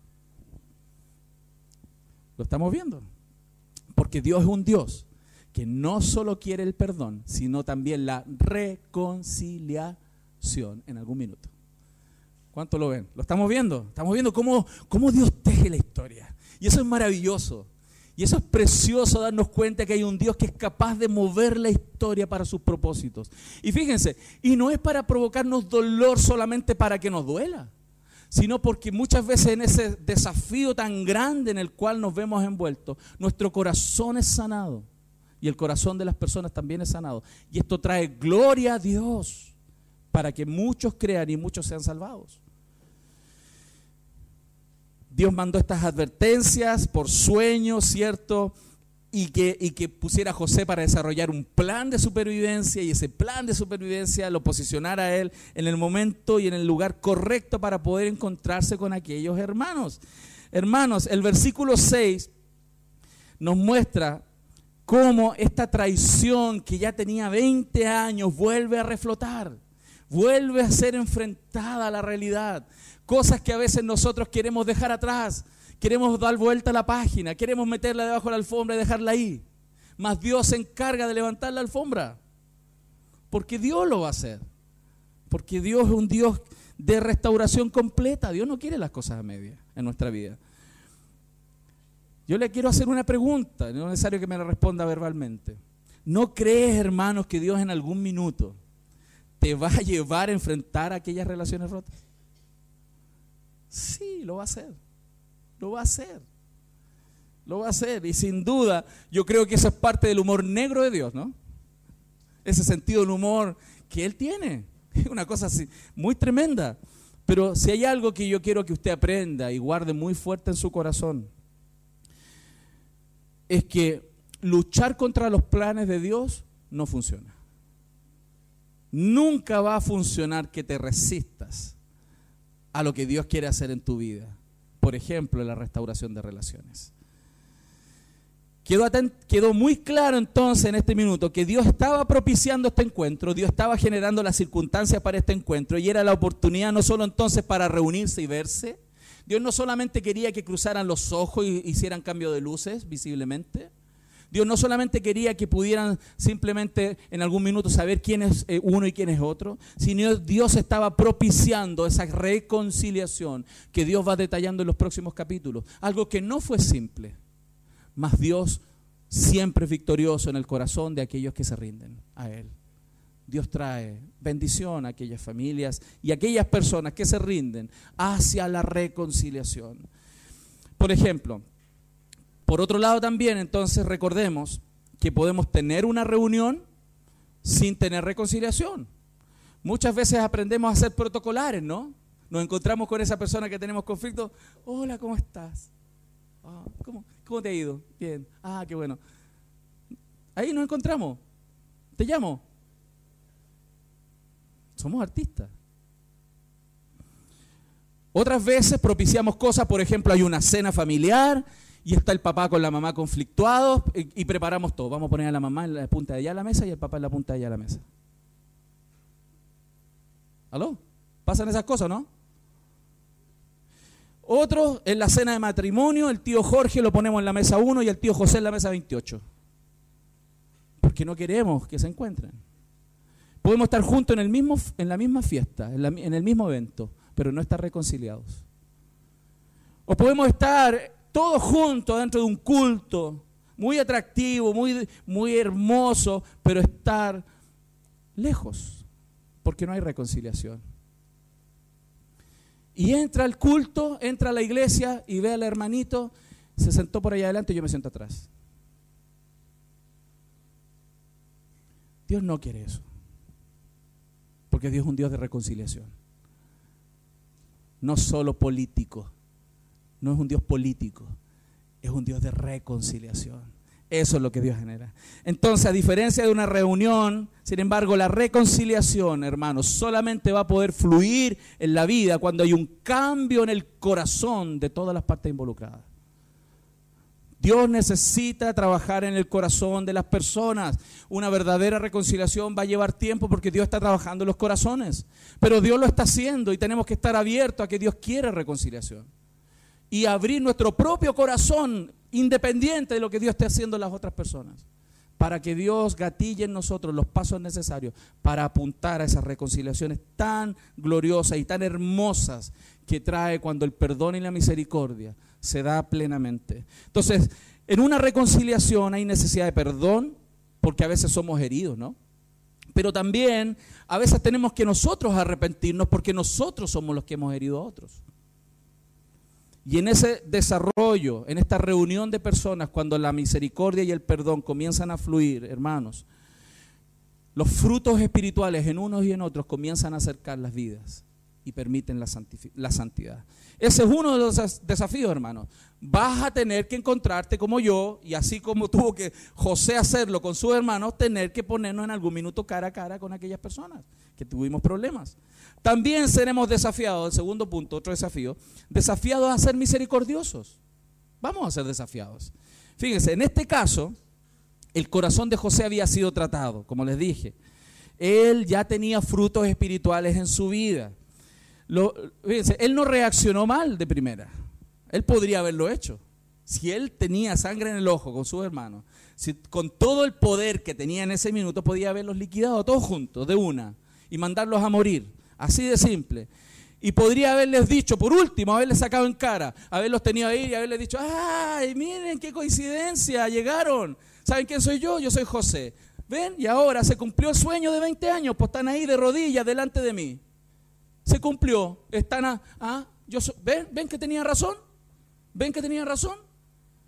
¿Lo estamos viendo? Porque Dios es un Dios que no solo quiere el perdón, sino también la reconciliación en algún minuto. ¿Cuánto lo ven? ¿Lo estamos viendo? Estamos viendo cómo Dios teje la historia. Y eso es maravilloso. Y eso es precioso, darnos cuenta que hay un Dios que es capaz de mover la historia para sus propósitos. Y fíjense, y no es para provocarnos dolor solamente para que nos duela, sino porque muchas veces en ese desafío tan grande en el cual nos vemos envueltos, nuestro corazón es sanado. Y el corazón de las personas también es sanado. Y esto trae gloria a Dios para que muchos crean y muchos sean salvados. Dios mandó estas advertencias por sueños, ¿cierto? Y que pusiera a José para desarrollar un plan de supervivencia, y ese plan de supervivencia lo posicionara a él en el momento y en el lugar correcto para poder encontrarse con aquellos hermanos. Hermanos, el versículo 6 nos muestra cómo esta traición que ya tenía 20 años vuelve a reflotar, vuelve a ser enfrentada a la realidad. Cosas que a veces nosotros queremos dejar atrás, queremos dar vuelta a la página, queremos meterla debajo de la alfombra y dejarla ahí. Mas Dios se encarga de levantar la alfombra, porque Dios lo va a hacer. Porque Dios es un Dios de restauración completa. Dios no quiere las cosas a medias en nuestra vida. Yo le quiero hacer una pregunta, no es necesario que me la responda verbalmente. ¿No crees, hermanos, que Dios en algún minuto te va a llevar a enfrentar aquellas relaciones rotas? Sí, lo va a hacer. Lo va a hacer. Lo va a hacer. Y sin duda, yo creo que eso es parte del humor negro de Dios, ¿no? Ese sentido del humor que Él tiene. Es una cosa así, muy tremenda. Pero si hay algo que yo quiero que usted aprenda y guarde muy fuerte en su corazón, es que luchar contra los planes de Dios no funciona. Nunca va a funcionar que te resistas a lo que Dios quiere hacer en tu vida. Por ejemplo, la restauración de relaciones. Quedó muy claro entonces en este minuto que Dios estaba propiciando este encuentro, Dios estaba generando las circunstancias para este encuentro, y era la oportunidad no solo entonces para reunirse y verse. Dios no solamente quería que cruzaran los ojos y hicieran cambio de luces visiblemente. Dios no solamente quería que pudieran simplemente en algún minuto saber quién es uno y quién es otro, sino Dios estaba propiciando esa reconciliación que Dios va detallando en los próximos capítulos. Algo que no fue simple, mas Dios siempre es victorioso en el corazón de aquellos que se rinden a Él. Dios trae bendición a aquellas familias y a aquellas personas que se rinden hacia la reconciliación. Por ejemplo, por otro lado también, entonces, recordemos que podemos tener una reunión sin tener reconciliación. Muchas veces aprendemos a ser protocolares, ¿no? Nos encontramos con esa persona que tenemos conflicto. Hola, ¿cómo estás? ¿Cómo te ha ido? Bien. Qué bueno. Ahí nos encontramos. Te llamo. Somos artistas. Otras veces propiciamos cosas, por ejemplo, hay una cena familiar y está el papá con la mamá conflictuados y preparamos todo. Vamos a poner a la mamá en la punta de allá de la mesa y el papá en la punta de allá de la mesa. ¿Aló? ¿Pasan esas cosas, no? Otros, en la cena de matrimonio, el tío Jorge lo ponemos en la mesa 1 y el tío José en la mesa 28. Porque no queremos que se encuentren. Podemos estar juntos en la misma fiesta, en el mismo evento, pero no estar reconciliados. O podemos estar todos juntos dentro de un culto, muy atractivo, muy hermoso, pero estar lejos, porque no hay reconciliación. Y entra al culto, entra a la iglesia y ve al hermanito, se sentó por allá adelante y yo me siento atrás. Dios no quiere eso. Porque Dios es un Dios de reconciliación. No solo político. No es un Dios político. Es un Dios de reconciliación. Eso es lo que Dios genera. Entonces, a diferencia de una reunión, sin embargo, la reconciliación, hermanos, solamente va a poder fluir en la vida cuando hay un cambio en el corazón de todas las partes involucradas. Dios necesita trabajar en el corazón de las personas. Una verdadera reconciliación va a llevar tiempo porque Dios está trabajando en los corazones. Pero Dios lo está haciendo y tenemos que estar abiertos a que Dios quiere reconciliación. Y abrir nuestro propio corazón independiente de lo que Dios esté haciendo en las otras personas, para que Dios gatille en nosotros los pasos necesarios para apuntar a esas reconciliaciones tan gloriosas y tan hermosas que trae cuando el perdón y la misericordia se da plenamente. Entonces, en una reconciliación hay necesidad de perdón, porque a veces somos heridos, ¿no? Pero también a veces tenemos que nosotros arrepentirnos porque nosotros somos los que hemos herido a otros. Y en ese desarrollo, en esta reunión de personas, cuando la misericordia y el perdón comienzan a fluir, hermanos, los frutos espirituales en unos y en otros comienzan a acercar las vidas y permiten la santidad. Ese es uno de los desafíos, hermanos. Vas a tener que encontrarte como yo, y así como tuvo que José hacerlo con sus hermanos, tener que ponernos en algún minuto cara a cara con aquellas personas que tuvimos problemas. También seremos desafiados, el segundo punto, otro desafío, desafiados a ser misericordiosos. Vamos a ser desafiados. Fíjense, en este caso, el corazón de José había sido tratado, como les dije. Él ya tenía frutos espirituales en su vida. Fíjense, él no reaccionó mal de primera. Él podría haberlo hecho. Si él tenía sangre en el ojo con sus hermanos, si con todo el poder que tenía en ese minuto, podía haberlos liquidado todos juntos, de una, y mandarlos a morir. Así de simple. Y podría haberles dicho, por último, haberles sacado en cara, haberlos tenido ahí y haberles dicho, ¡ay, miren qué coincidencia! Llegaron. ¿Saben quién soy yo? Yo soy José. ¿Ven? Y ahora se cumplió el sueño de 20 años, pues están ahí de rodillas delante de mí. Se cumplió. Están ¿ven que tenía razón? ¿Ven que tenía razón?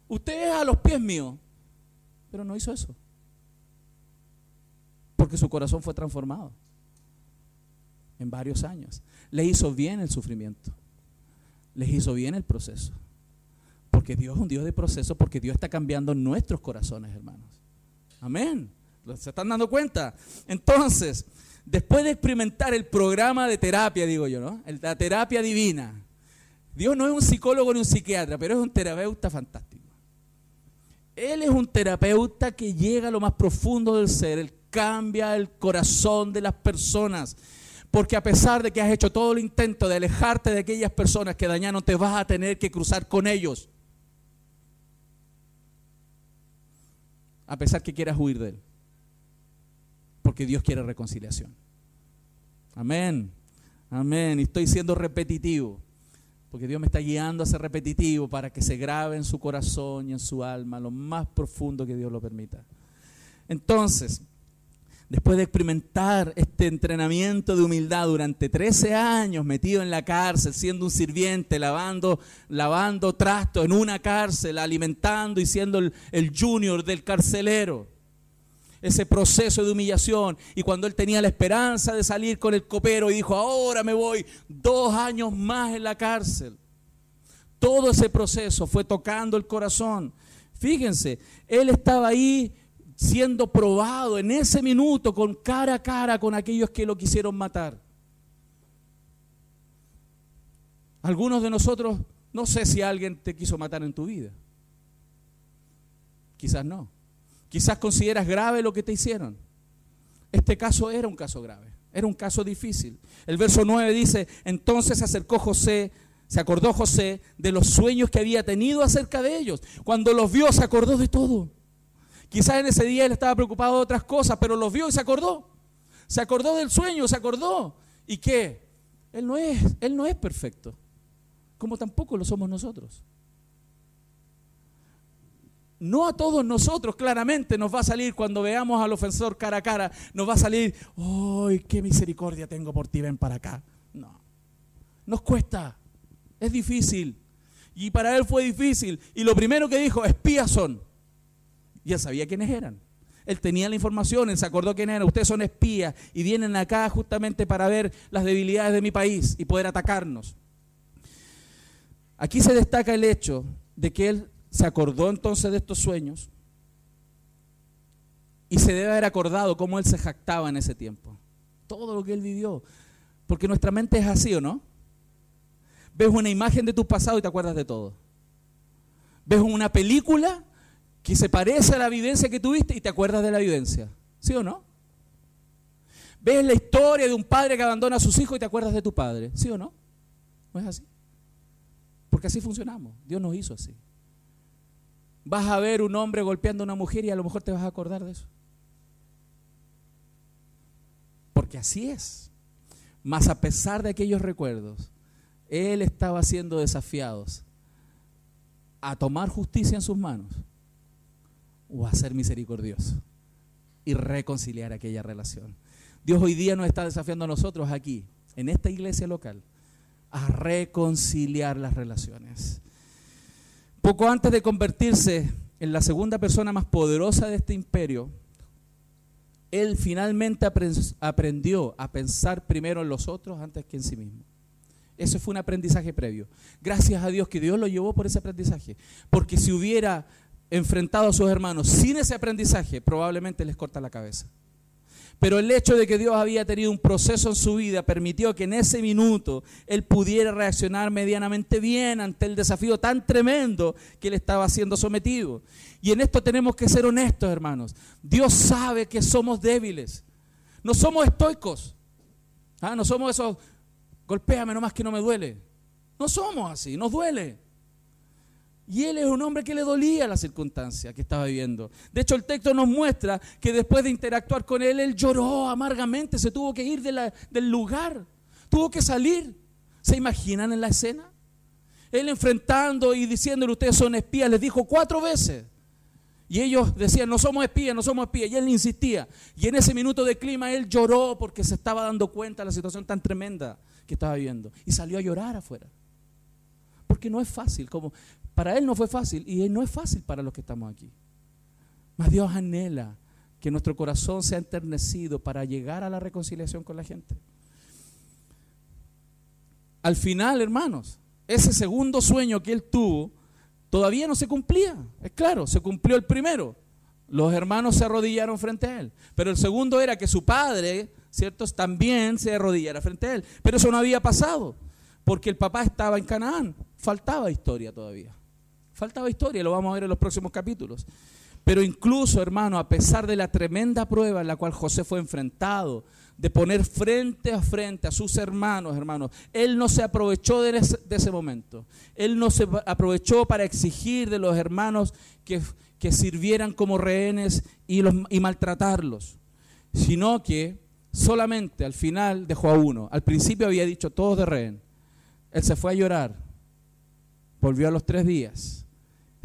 Usted es a los pies míos. Pero no hizo eso. Porque su corazón fue transformado en varios años. Le hizo bien el sufrimiento. Les hizo bien el proceso. Porque Dios es un Dios de proceso, porque Dios está cambiando nuestros corazones, hermanos. Amén. ¿Se están dando cuenta? Entonces, después de experimentar el programa de terapia, digo yo, ¿no? La terapia divina. Dios no es un psicólogo ni un psiquiatra, pero es un terapeuta fantástico. Él es un terapeuta que llega a lo más profundo del ser. Él cambia el corazón de las personas. Porque a pesar de que has hecho todo el intento de alejarte de aquellas personas que dañaron, te vas a tener que cruzar con ellos. A pesar que quieras huir de él. Porque Dios quiere reconciliación. Amén. Amén. Y estoy siendo repetitivo. Porque Dios me está guiando a ser repetitivo para que se grabe en su corazón y en su alma lo más profundo que Dios lo permita. Entonces, después de experimentar este entrenamiento de humildad durante 13 años metido en la cárcel, siendo un sirviente, lavando trastos en una cárcel, alimentando y siendo el junior del carcelero, ese proceso de humillación, y cuando él tenía la esperanza de salir con el copero y dijo, ahora me voy 2 años más en la cárcel. Todo ese proceso fue tocando el corazón. Fíjense, él estaba ahí siendo probado en ese minuto con cara a cara con aquellos que lo quisieron matar. Algunos de nosotros, no sé si alguien te quiso matar en tu vida. Quizás no. Quizás consideras grave lo que te hicieron. Este caso era un caso grave, era un caso difícil. El verso 9 dice, entonces se acordó José de los sueños que había tenido acerca de ellos. Cuando los vio, se acordó de todo. Quizás en ese día él estaba preocupado de otras cosas, pero los vio y se acordó. Se acordó del sueño, se acordó. ¿Y qué? Él no es perfecto, como tampoco lo somos nosotros. No a todos nosotros claramente nos va a salir cuando veamos al ofensor cara a cara, nos va a salir, ¡ay, qué misericordia tengo por ti, ven para acá! No. Nos cuesta, es difícil. Y para él fue difícil. Y lo primero que dijo, espías son. Y él sabía quiénes eran. Él tenía la información, él se acordó quiénes eran. Ustedes son espías y vienen acá justamente para ver las debilidades de mi país y poder atacarnos. Aquí se destaca el hecho de que él se acordó entonces de estos sueños y se debe haber acordado cómo él se jactaba en ese tiempo. Todo lo que él vivió. Porque nuestra mente es así, ¿o no? Ves una imagen de tu pasado y te acuerdas de todo. Ves una película que se parece a la vivencia que tuviste y te acuerdas de la vivencia. ¿Sí o no? Ves la historia de un padre que abandona a sus hijos y te acuerdas de tu padre. ¿Sí o no? ¿No es así? Porque así funcionamos. Dios nos hizo así. Vas a ver un hombre golpeando a una mujer y a lo mejor te vas a acordar de eso. Porque así es. Mas a pesar de aquellos recuerdos, él estaba siendo desafiado a tomar justicia en sus manos o a ser misericordioso y reconciliar aquella relación. Dios hoy día nos está desafiando a nosotros aquí, en esta iglesia local, a reconciliar las relaciones. Poco antes de convertirse en la segunda persona más poderosa de este imperio, él finalmente aprendió a pensar primero en los otros antes que en sí mismo. Ese fue un aprendizaje previo. Gracias a Dios que Dios lo llevó por ese aprendizaje. Porque si hubiera enfrentado a sus hermanos sin ese aprendizaje, probablemente les corta la cabeza. Pero el hecho de que Dios había tenido un proceso en su vida permitió que en ese minuto él pudiera reaccionar medianamente bien ante el desafío tan tremendo que él estaba siendo sometido. Y en esto tenemos que ser honestos, hermanos. Dios sabe que somos débiles. No somos estoicos. No somos esos, golpéame nomás que no me duele. No somos así, nos duele. Y él es un hombre que le dolía la circunstancia que estaba viviendo. De hecho, el texto nos muestra que después de interactuar con él, él lloró amargamente, se tuvo que ir del lugar, tuvo que salir. ¿Se imaginan en la escena? Él enfrentando y diciéndole, ustedes son espías, les dijo 4 veces. Y ellos decían, no somos espías, no somos espías. Y él insistía. Y en ese minuto de clima, él lloró porque se estaba dando cuenta de la situación tan tremenda que estaba viviendo. Y salió a llorar afuera. Porque no es fácil, como para él no fue fácil y no es fácil para los que estamos aquí. Mas Dios anhela que nuestro corazón sea enternecido para llegar a la reconciliación con la gente. Al final, hermanos, ese segundo sueño que él tuvo todavía no se cumplía. Es claro, se cumplió el primero. Los hermanos se arrodillaron frente a él. Pero el segundo era que su padre, ¿cierto?, también se arrodillara frente a él. Pero eso no había pasado, porque el papá estaba en Canaán. Faltaba historia todavía. Faltaba historia, lo vamos a ver en los próximos capítulos. Pero incluso, hermano, a pesar de la tremenda prueba en la cual José fue enfrentado, de poner frente a sus hermanos, él no se aprovechó de ese momento. Él no se aprovechó para exigir de los hermanos que sirvieran como rehenes y maltratarlos, sino que solamente al final dejó a uno. Al principio había dicho todos de rehén. Él se fue a llorar, volvió a los 3 días.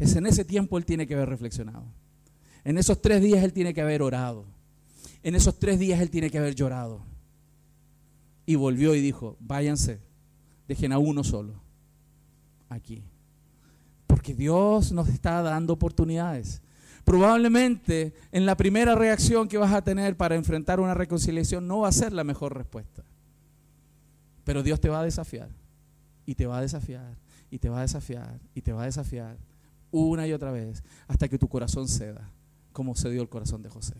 En ese tiempo él tiene que haber reflexionado. En esos 3 días él tiene que haber orado. En esos 3 días él tiene que haber llorado. Y volvió y dijo, váyanse, dejen a uno solo aquí. Porque Dios nos está dando oportunidades. Probablemente en la primera reacción que vas a tener para enfrentar una reconciliación no va a ser la mejor respuesta. Pero Dios te va a desafiar. Y te va a desafiar. Y te va a desafiar. Y te va a desafiar. Una y otra vez. Hasta que tu corazón ceda. Como cedió el corazón de José.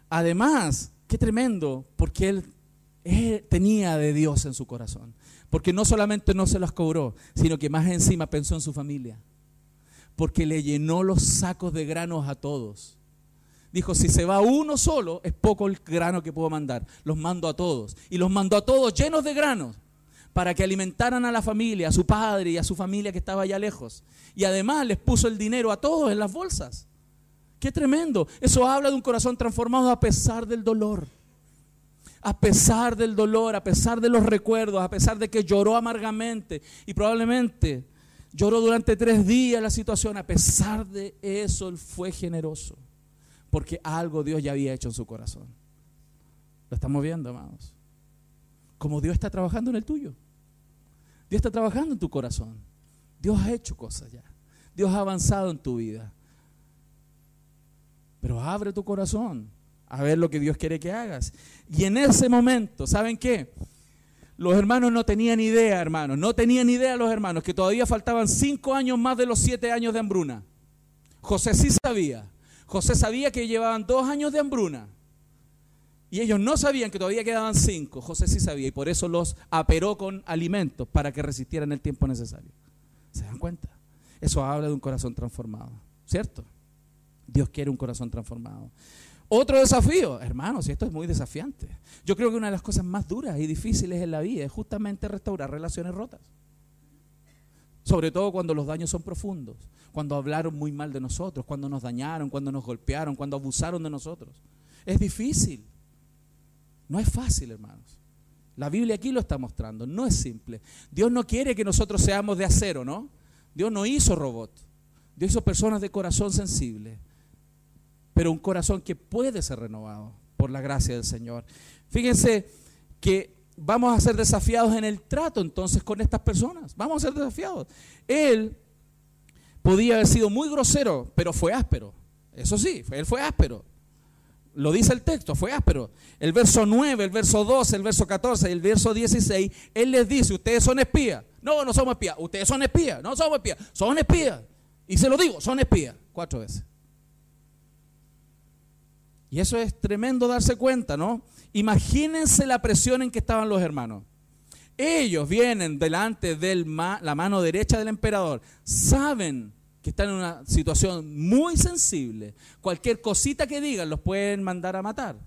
Además, qué tremendo, porque él tenía de Dios en su corazón. Porque no solamente no se los cobró, sino que más encima pensó en su familia. Porque le llenó los sacos de granos a todos. Dijo, si se va uno solo, es poco el grano que puedo mandar. Los mando a todos. Y los mandó a todos llenos de granos, para que alimentaran a la familia, a su padre y a su familia que estaba allá lejos. Y además les puso el dinero a todos en las bolsas. ¡Qué tremendo! Eso habla de un corazón transformado a pesar del dolor. A pesar del dolor, a pesar de los recuerdos, a pesar de que lloró amargamente y probablemente lloró durante 3 días la situación. A pesar de eso, él fue generoso, porque algo Dios ya había hecho en su corazón. ¿Lo estamos viendo, amados? como Dios está trabajando en el tuyo. Dios está trabajando en tu corazón. Dios ha hecho cosas ya. Dios ha avanzado en tu vida. Pero abre tu corazón a ver lo que Dios quiere que hagas. Y en ese momento, ¿saben qué? Los hermanos no tenían idea, hermanos. No tenían idea los hermanos que todavía faltaban 5 años más de los 7 años de hambruna. José sí sabía. José sabía que llevaban 2 años de hambruna. Y ellos no sabían que todavía quedaban 5. José sí sabía y por eso los aperó con alimentos para que resistieran el tiempo necesario. ¿Se dan cuenta? Eso habla de un corazón transformado, ¿cierto? Dios quiere un corazón transformado. Otro desafío, hermanos, y esto es muy desafiante. Yo creo que una de las cosas más duras y difíciles en la vida es justamente restaurar relaciones rotas. Sobre todo cuando los daños son profundos, cuando hablaron muy mal de nosotros, cuando nos dañaron, cuando nos golpearon, cuando abusaron de nosotros. Es difícil. No es fácil, hermanos. La Biblia aquí lo está mostrando, no es simple. Dios no quiere que nosotros seamos de acero, ¿no? Dios no hizo robot. Dios hizo personas de corazón sensible, pero un corazón que puede ser renovado por la gracia del Señor. Fíjense que vamos a ser desafiados en el trato entonces con estas personas. Vamos a ser desafiados. Él podía haber sido muy grosero, pero fue áspero. Eso sí, él fue áspero. Lo dice el texto, fue áspero. El verso 9, el verso 12, el verso 14 y el verso 16, él les dice, ustedes son espías. No, no somos espías. Ustedes son espías. No somos espías. Son espías. Y se lo digo, son espías. 4 veces. Y eso es tremendo darse cuenta, ¿no? Imagínense la presión en que estaban los hermanos. Ellos vienen delante de la mano derecha del emperador. Saben que están en una situación muy sensible. Cualquier cosita que digan los pueden mandar a matar.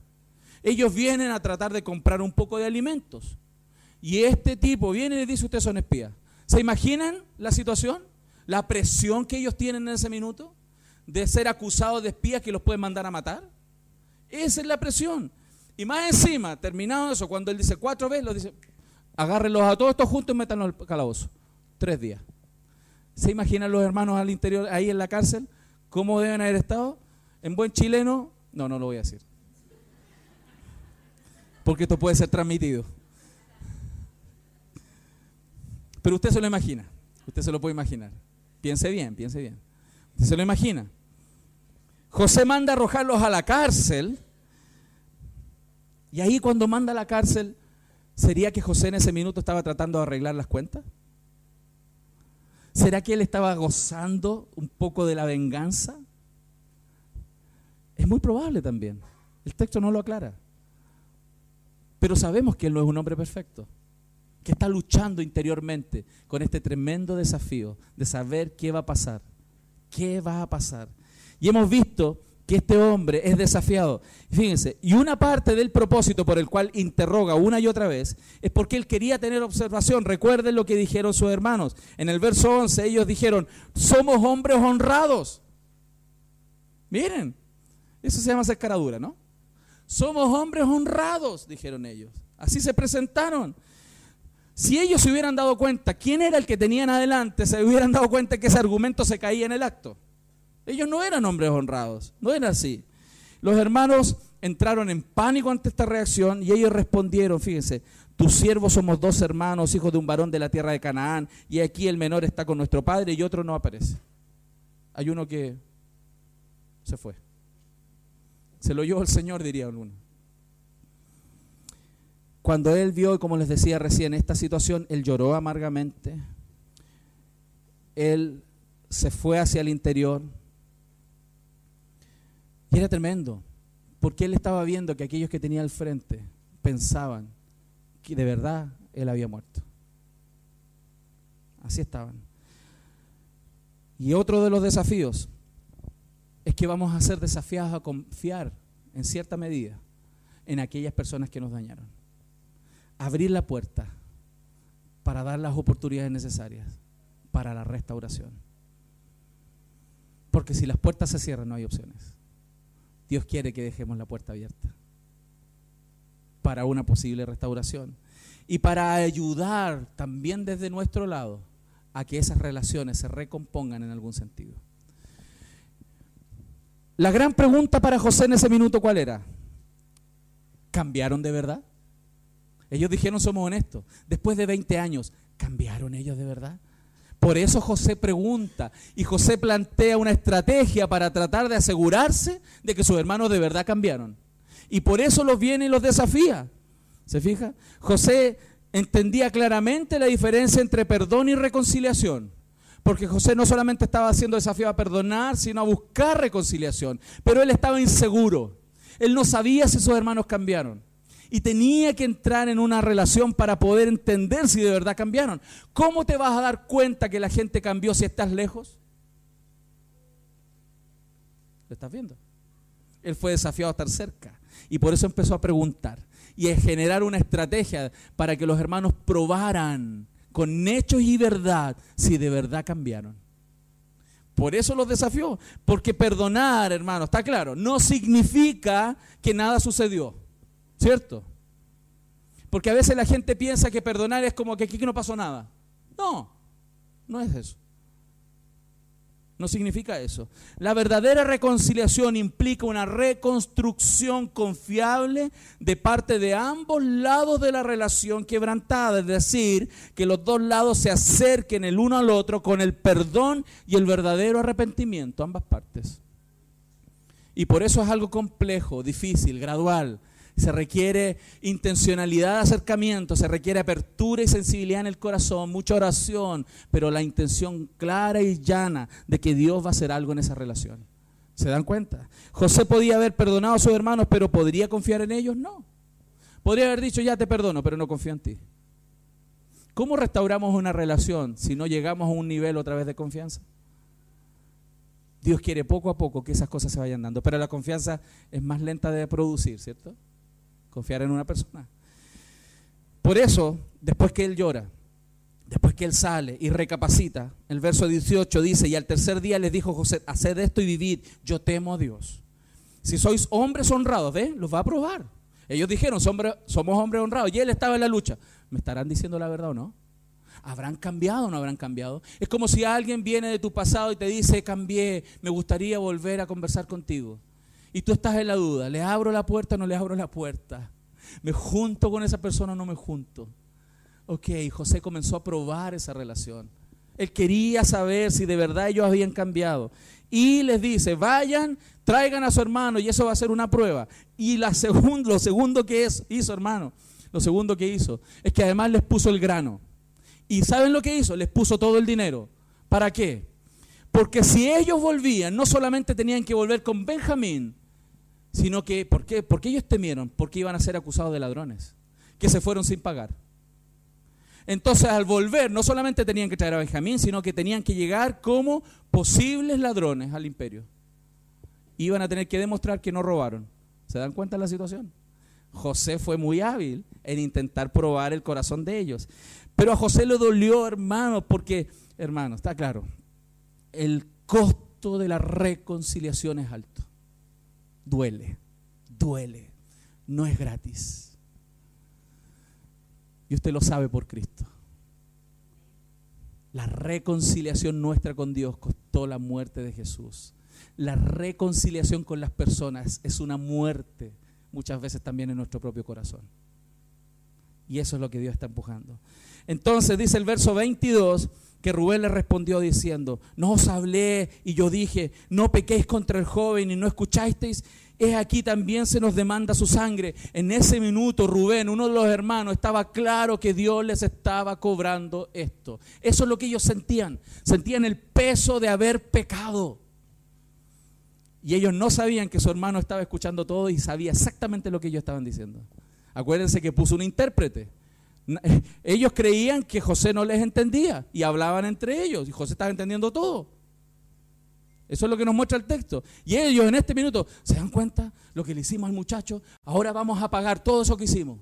Ellos vienen a tratar de comprar un poco de alimentos. Y este tipo viene y les dice, ustedes son espías. ¿Se imaginan la situación? La presión que ellos tienen en ese minuto de ser acusados de espías que los pueden mandar a matar. Esa es la presión. Y más encima, terminado eso, cuando él dice 4 veces, lo dice, agárrenlos a todos estos juntos y métanlos al calabozo. 3 días. ¿Se imaginan los hermanos al interior, ahí en la cárcel? ¿Cómo deben haber estado? En buen chileno, no lo voy a decir. Porque esto puede ser transmitido. Pero usted se lo imagina. Usted se lo puede imaginar. Piense bien, piense bien. Usted se lo imagina. José manda arrojarlos a la cárcel. Y ahí cuando manda a la cárcel, ¿sería que José en ese minuto estaba tratando de arreglar las cuentas? ¿Será que él estaba gozando un poco de la venganza? Es muy probable también. El texto no lo aclara. Pero sabemos que él no es un hombre perfecto, que está luchando interiormente con este tremendo desafío de saber qué va a pasar. ¿Qué va a pasar? Y hemos visto que este hombre es desafiado. Fíjense, y una parte del propósito por el cual interroga una y otra vez es porque él quería tener observación. Recuerden lo que dijeron sus hermanos. En el verso 11 ellos dijeron, somos hombres honrados. Miren, eso se llama hacer cara dura, ¿no? Somos hombres honrados, dijeron ellos. Así se presentaron. Si ellos se hubieran dado cuenta quién era el que tenían adelante, se hubieran dado cuenta que ese argumento se caía en el acto. Ellos no eran hombres honrados, no era así. Los hermanos entraron en pánico ante esta reacción y ellos respondieron, fíjense, tus siervos somos 2 hermanos, hijos de un varón de la tierra de Canaán, y aquí el menor está con nuestro padre y otro no aparece. Hay uno que se fue. Se lo llevó el Señor, diría uno. Cuando él vio, como les decía recién, esta situación, él lloró amargamente. Él se fue hacia el interior. Y era tremendo, porque él estaba viendo que aquellos que tenía al frente pensaban que de verdad él había muerto. Así estaban. Y otro de los desafíos es que vamos a ser desafiados a confiar en cierta medida en aquellas personas que nos dañaron. Abrir la puerta para dar las oportunidades necesarias para la restauración. Porque si las puertas se cierran no hay opciones. Dios quiere que dejemos la puerta abierta para una posible restauración y para ayudar también desde nuestro lado a que esas relaciones se recompongan en algún sentido. La gran pregunta para José en ese minuto, ¿cuál era? ¿Cambiaron de verdad? Ellos dijeron somos honestos. Después de 20 años, ¿cambiaron ellos de verdad? Por eso José pregunta y José plantea una estrategia para tratar de asegurarse de que sus hermanos de verdad cambiaron. Y por eso los viene y los desafía. ¿Se fija? José entendía claramente la diferencia entre perdón y reconciliación. Porque José no solamente estaba siendo desafiado a perdonar, sino a buscar reconciliación. Pero él estaba inseguro. Él no sabía si sus hermanos cambiaron. Y tenía que entrar en una relación para poder entender si de verdad cambiaron. ¿Cómo te vas a dar cuenta que la gente cambió si estás lejos? ¿Lo estás viendo? Él fue desafiado a estar cerca. Y por eso empezó a preguntar. Y a generar una estrategia para que los hermanos probaran con hechos y verdad si de verdad cambiaron. Por eso los desafió. Porque perdonar, hermano, está claro, no significa que nada sucedió. ¿Cierto? Porque a veces la gente piensa que perdonar es como que aquí no pasó nada. No, no es eso. No significa eso. La verdadera reconciliación implica una reconstrucción confiable de parte de ambos lados de la relación quebrantada. Es decir, que los dos lados se acerquen el uno al otro con el perdón y el verdadero arrepentimiento, ambas partes. Y por eso es algo complejo, difícil, gradual. Se requiere intencionalidad de acercamiento, se requiere apertura y sensibilidad en el corazón, mucha oración, pero la intención clara y llana de que Dios va a hacer algo en esa relación. ¿Se dan cuenta? José podía haber perdonado a sus hermanos, pero ¿podría confiar en ellos? No. Podría haber dicho, ya te perdono, pero no confío en ti. ¿Cómo restauramos una relación si no llegamos a un nivel otra vez de confianza? Dios quiere poco a poco que esas cosas se vayan dando, pero la confianza es más lenta de producir, ¿cierto? Confiar en una persona. Por eso, después que él llora, después que él sale y recapacita, el verso 18 dice, y al tercer día les dijo José, haced esto y vivid, yo temo a Dios. Si sois hombres honrados, ¿ves? Los va a probar. Ellos dijeron, somos hombres honrados, y él estaba en la lucha. ¿Me estarán diciendo la verdad o no? ¿Habrán cambiado o no habrán cambiado? Es como si alguien viene de tu pasado y te dice, cambié, me gustaría volver a conversar contigo. Y tú estás en la duda, ¿le abro la puerta o no le abro la puerta? ¿Me junto con esa persona o no me junto? Ok, José comenzó a probar esa relación. Él quería saber si de verdad ellos habían cambiado. Y les dice, vayan, traigan a su hermano y eso va a ser una prueba. Y lo segundo que hizo, hermano, lo segundo que hizo es que además les puso el grano. ¿Y saben lo que hizo? Les puso todo el dinero. ¿Para qué? Porque si ellos volvían, no solamente tenían que volver con Benjamín, sino que, ¿por qué? Porque ellos temieron, porque iban a ser acusados de ladrones, que se fueron sin pagar. Entonces, al volver, no solamente tenían que traer a Benjamín, sino que tenían que llegar como posibles ladrones al imperio. Iban a tener que demostrar que no robaron. ¿Se dan cuenta de la situación? José fue muy hábil en intentar probar el corazón de ellos. Pero a José le dolió, hermano, porque, hermano, está claro, el costo de la reconciliación es alto. Duele, no es gratis. Y usted lo sabe por Cristo. La reconciliación nuestra con Dios costó la muerte de Jesús. La reconciliación con las personas es una muerte, muchas veces también en nuestro propio corazón. Y eso es lo que Dios está empujando. Entonces dice el verso 22 que Rubén le respondió diciendo, no os hablé y yo dije, no pequéis contra el joven y no escuchasteis, es aquí también se nos demanda su sangre. En ese minuto Rubén, uno de los hermanos, estaba claro que Dios les estaba cobrando esto. Eso es lo que ellos sentían el peso de haber pecado. Y ellos no sabían que su hermano estaba escuchando todo y sabía exactamente lo que ellos estaban diciendo. Acuérdense que puso un intérprete. Ellos creían que José no les entendía y hablaban entre ellos y José estaba entendiendo todo. Eso es lo que nos muestra el texto. Y ellos en este minuto, ¿se dan cuenta lo que le hicimos al muchacho? Ahora vamos a pagar todo eso que hicimos.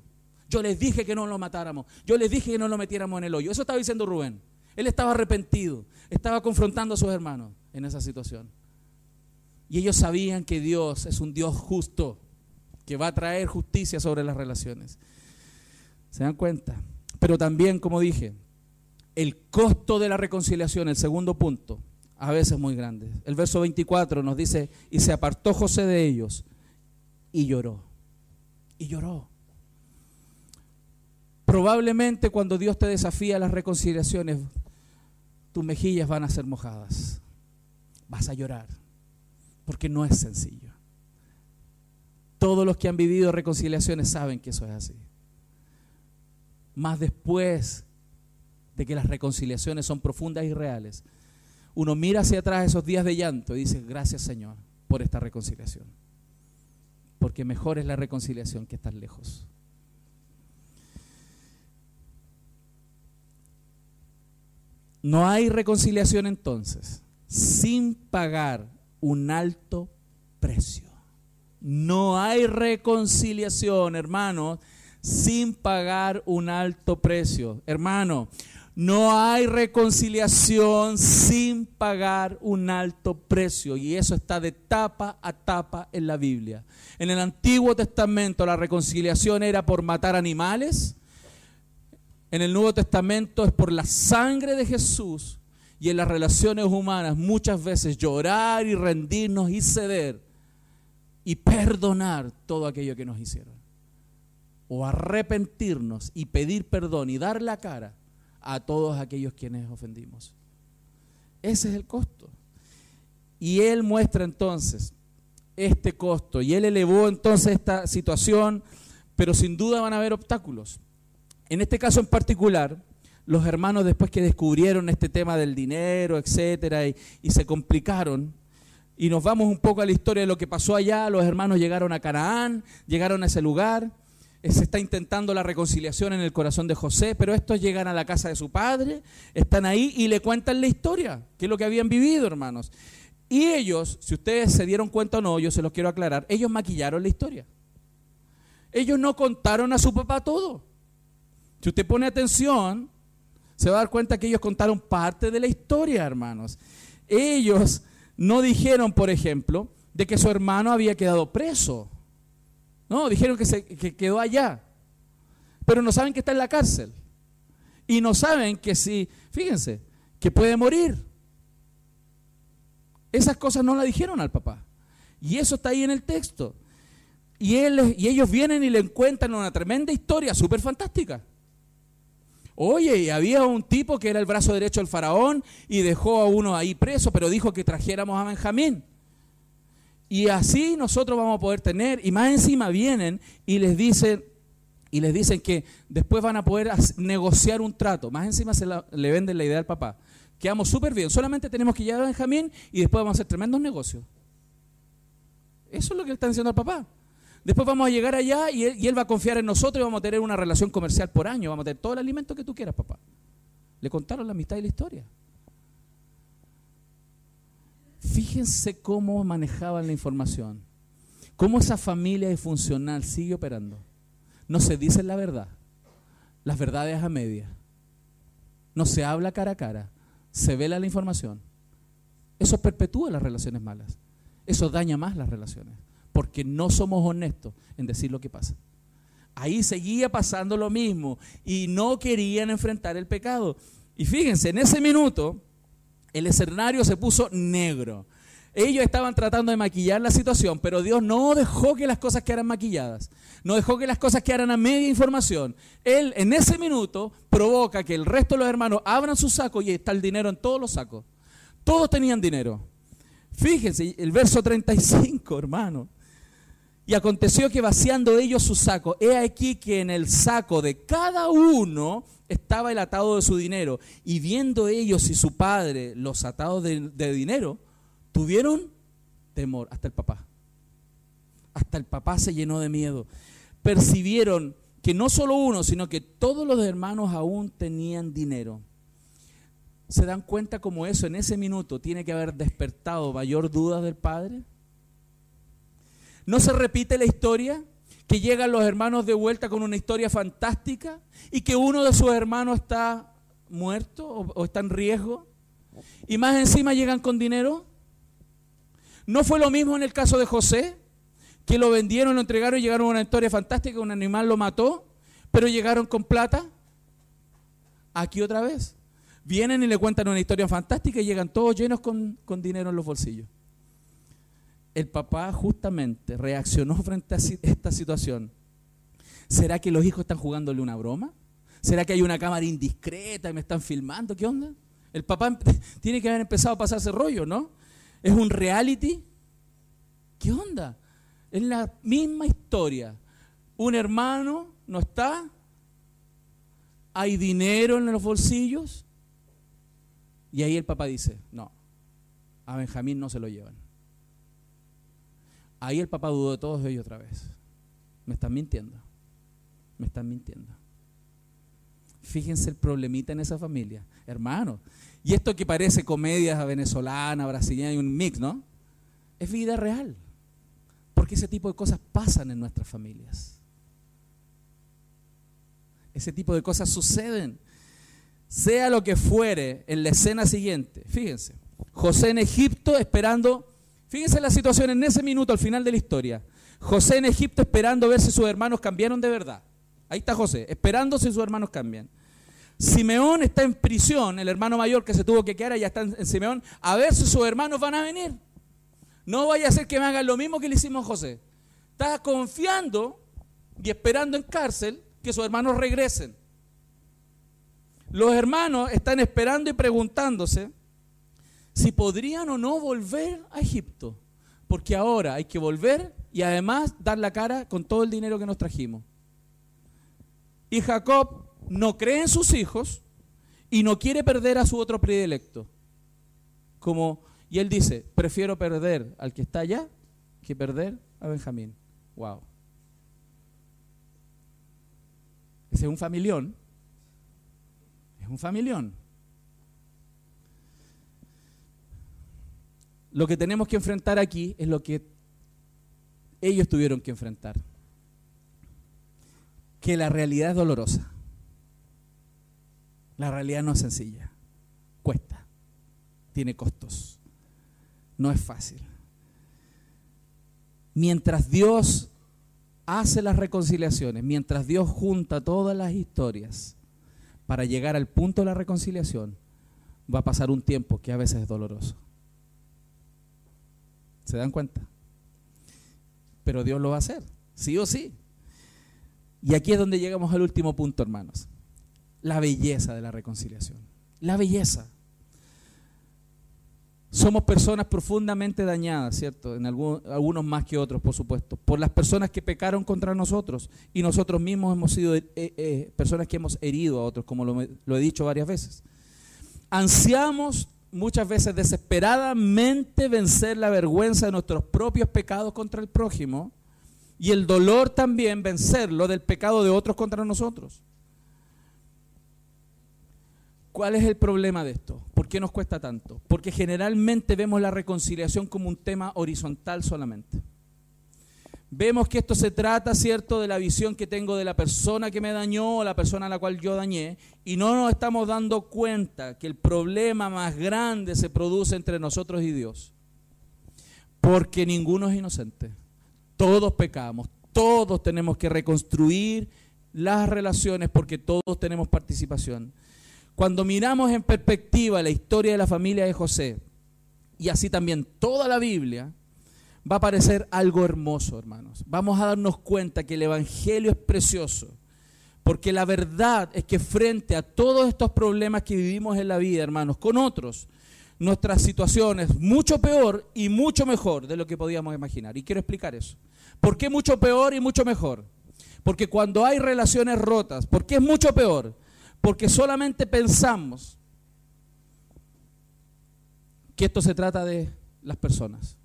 Yo les dije que no lo matáramos. Yo les dije que no lo metiéramos en el hoyo. Eso estaba diciendo Rubén. Él estaba arrepentido. Estaba confrontando a sus hermanos en esa situación. Y ellos sabían que Dios es un Dios justo, que va a traer justicia sobre las relaciones. ¿Se dan cuenta? Pero también, como dije, el costo de la reconciliación, el segundo punto, a veces muy grande. El verso 24 nos dice, y se apartó José de ellos y lloró. Y lloró. Probablemente cuando Dios te desafía a las reconciliaciones, tus mejillas van a ser mojadas. Vas a llorar, porque no es sencillo. Todos los que han vivido reconciliaciones saben que eso es así. Más después de que las reconciliaciones son profundas y reales, uno mira hacia atrás esos días de llanto y dice, gracias Señor por esta reconciliación. Porque mejor es la reconciliación que estar lejos. No hay reconciliación entonces sin pagar un alto precio. No hay reconciliación, hermanos, sin pagar un alto precio. Hermano, no hay reconciliación sin pagar un alto precio. Y eso está de tapa a tapa en la Biblia. En el Antiguo Testamento la reconciliación era por matar animales. En el Nuevo Testamento es por la sangre de Jesús. Y en las relaciones humanas muchas veces llorar y rendirnos y ceder y perdonar todo aquello que nos hicieron. O arrepentirnos y pedir perdón y dar la cara a todos aquellos quienes ofendimos. Ese es el costo. Y Él muestra entonces este costo. Y Él elevó entonces esta situación, pero sin duda van a haber obstáculos. En este caso en particular, los hermanos después que descubrieron este tema del dinero, etcétera, y se complicaron, y nos vamos un poco a la historia de lo que pasó allá, los hermanos llegaron a Canaán, llegaron a ese lugar, se está intentando la reconciliación en el corazón de José, pero estos llegan a la casa de su padre, están ahí y le cuentan la historia, que es lo que habían vivido, hermanos. Y ellos, si ustedes se dieron cuenta o no, yo se los quiero aclarar, ellos maquillaron la historia. Ellos no contaron a su papá todo. Si usted pone atención, se va a dar cuenta que ellos contaron parte de la historia, hermanos. Ellos no dijeron, por ejemplo, de que su hermano había quedado preso. No, dijeron que quedó allá. Pero no saben que está en la cárcel. Y no saben que si, fíjense, que puede morir. Esas cosas no las dijeron al papá. Y eso está ahí en el texto. Y ellos vienen y le encuentran una tremenda historia, súper fantástica. Oye, había un tipo que era el brazo derecho del faraón y dejó a uno ahí preso, pero dijo que trajéramos a Benjamín. Y así nosotros vamos a poder tener, y más encima vienen y les dicen que después van a poder negociar un trato. Más encima le venden la idea al papá. Quedamos súper bien, solamente tenemos que llevar a Benjamín y después vamos a hacer tremendos negocios. Eso es lo que le están diciendo al papá. Después vamos a llegar allá y él va a confiar en nosotros y vamos a tener una relación comercial por año. Vamos a tener todo el alimento que tú quieras, papá. Le contaron la amistad y la historia. Fíjense cómo manejaban la información. Cómo esa familia disfuncional sigue operando. No se dice la verdad. Las verdades a media. No se habla cara a cara. Se vela la información. Eso perpetúa las relaciones malas. Eso daña más las relaciones. Porque no somos honestos en decir lo que pasa. Ahí seguía pasando lo mismo y no querían enfrentar el pecado. Y fíjense, en ese minuto el escenario se puso negro. Ellos estaban tratando de maquillar la situación, pero Dios no dejó que las cosas quedaran maquilladas. No dejó que las cosas quedaran a media información. Él en ese minuto provoca que el resto de los hermanos abran sus sacos y está el dinero en todos los sacos. Todos tenían dinero. Fíjense, el verso 35, hermano. Y aconteció que vaciando ellos su saco, he aquí que en el saco de cada uno estaba el atado de su dinero. Y viendo ellos y su padre los atados de dinero, tuvieron temor, hasta el papá. Hasta el papá se llenó de miedo. Percibieron que no solo uno, sino que todos los hermanos aún tenían dinero. ¿Se dan cuenta cómo eso en ese minuto tiene que haber despertado mayor duda del padre? ¿No se repite la historia? Que llegan los hermanos de vuelta con una historia fantástica y que uno de sus hermanos está muerto o está en riesgo y más encima llegan con dinero. ¿No fue lo mismo en el caso de José? Que lo vendieron, lo entregaron y llegaron a una historia fantástica, un animal lo mató, pero llegaron con plata. Aquí otra vez. Vienen y le cuentan una historia fantástica y llegan todos llenos con dinero en los bolsillos. El papá justamente reaccionó frente a esta situación. ¿Será que los hijos están jugándole una broma? ¿Será que hay una cámara indiscreta y me están filmando? ¿Qué onda? El papá tiene que haber empezado a pasarse rollo, ¿no? ¿Es un reality? ¿Qué onda? Es la misma historia. Un hermano no está, hay dinero en los bolsillos, y ahí el papá dice, no, a Benjamín no se lo llevan. Ahí el papá dudó de todos ellos otra vez. Me están mintiendo. Me están mintiendo. Fíjense el problemita en esa familia. Hermano, y esto que parece comedia venezolana, brasileña y un mix, ¿no? Es vida real. Porque ese tipo de cosas pasan en nuestras familias. Ese tipo de cosas suceden. Sea lo que fuere, en la escena siguiente, fíjense, José en Egipto esperando, fíjense la situación en ese minuto al final de la historia. José en Egipto esperando ver si sus hermanos cambiaron de verdad. Ahí está José, esperando si sus hermanos cambian. Simeón está en prisión, el hermano mayor que se tuvo que quedar, ya está en Simeón, a ver si sus hermanos van a venir. No vaya a ser que me hagan lo mismo que le hicimos a José. Está confiando y esperando en cárcel que sus hermanos regresen. Los hermanos están esperando y preguntándose si podrían o no volver a Egipto, porque ahora hay que volver y además dar la cara con todo el dinero que nos trajimos. Y Jacob no cree en sus hijos y no quiere perder a su otro predilecto. Y él dice, prefiero perder al que está allá que perder a Benjamín. Wow. Ese es un familión. Es un familión. Lo que tenemos que enfrentar aquí es lo que ellos tuvieron que enfrentar. Que la realidad es dolorosa. La realidad no es sencilla. Cuesta. Tiene costos. No es fácil. Mientras Dios hace las reconciliaciones, mientras Dios junta todas las historias para llegar al punto de la reconciliación, va a pasar un tiempo que a veces es doloroso. ¿Se dan cuenta? Pero Dios lo va a hacer, sí o sí. Y aquí es donde llegamos al último punto, hermanos. La belleza de la reconciliación. La belleza. Somos personas profundamente dañadas, ¿cierto? Algunos más que otros, por supuesto, por las personas que pecaron contra nosotros, y nosotros mismos hemos sido personas que hemos herido a otros, como lo he dicho varias veces. Ansiamos muchas veces desesperadamente vencer la vergüenza de nuestros propios pecados contra el prójimo, y el dolor también vencerlo del pecado de otros contra nosotros. ¿Cuál es el problema de esto? ¿Por qué nos cuesta tanto? Porque generalmente vemos la reconciliación como un tema horizontal solamente. Vemos que esto se trata, ¿cierto?, de la visión que tengo de la persona que me dañó o la persona a la cual yo dañé, y no nos estamos dando cuenta que el problema más grande se produce entre nosotros y Dios. Porque ninguno es inocente. Todos pecamos, todos tenemos que reconstruir las relaciones porque todos tenemos participación. Cuando miramos en perspectiva la historia de la familia de José, y así también toda la Biblia, va a parecer algo hermoso, hermanos. Vamos a darnos cuenta que el Evangelio es precioso, porque la verdad es que frente a todos estos problemas que vivimos en la vida, hermanos, con otros, nuestra situación es mucho peor y mucho mejor de lo que podíamos imaginar. Y quiero explicar eso. ¿Por qué mucho peor y mucho mejor? Porque cuando hay relaciones rotas, ¿por qué es mucho peor? Porque solamente pensamos que esto se trata de las personas.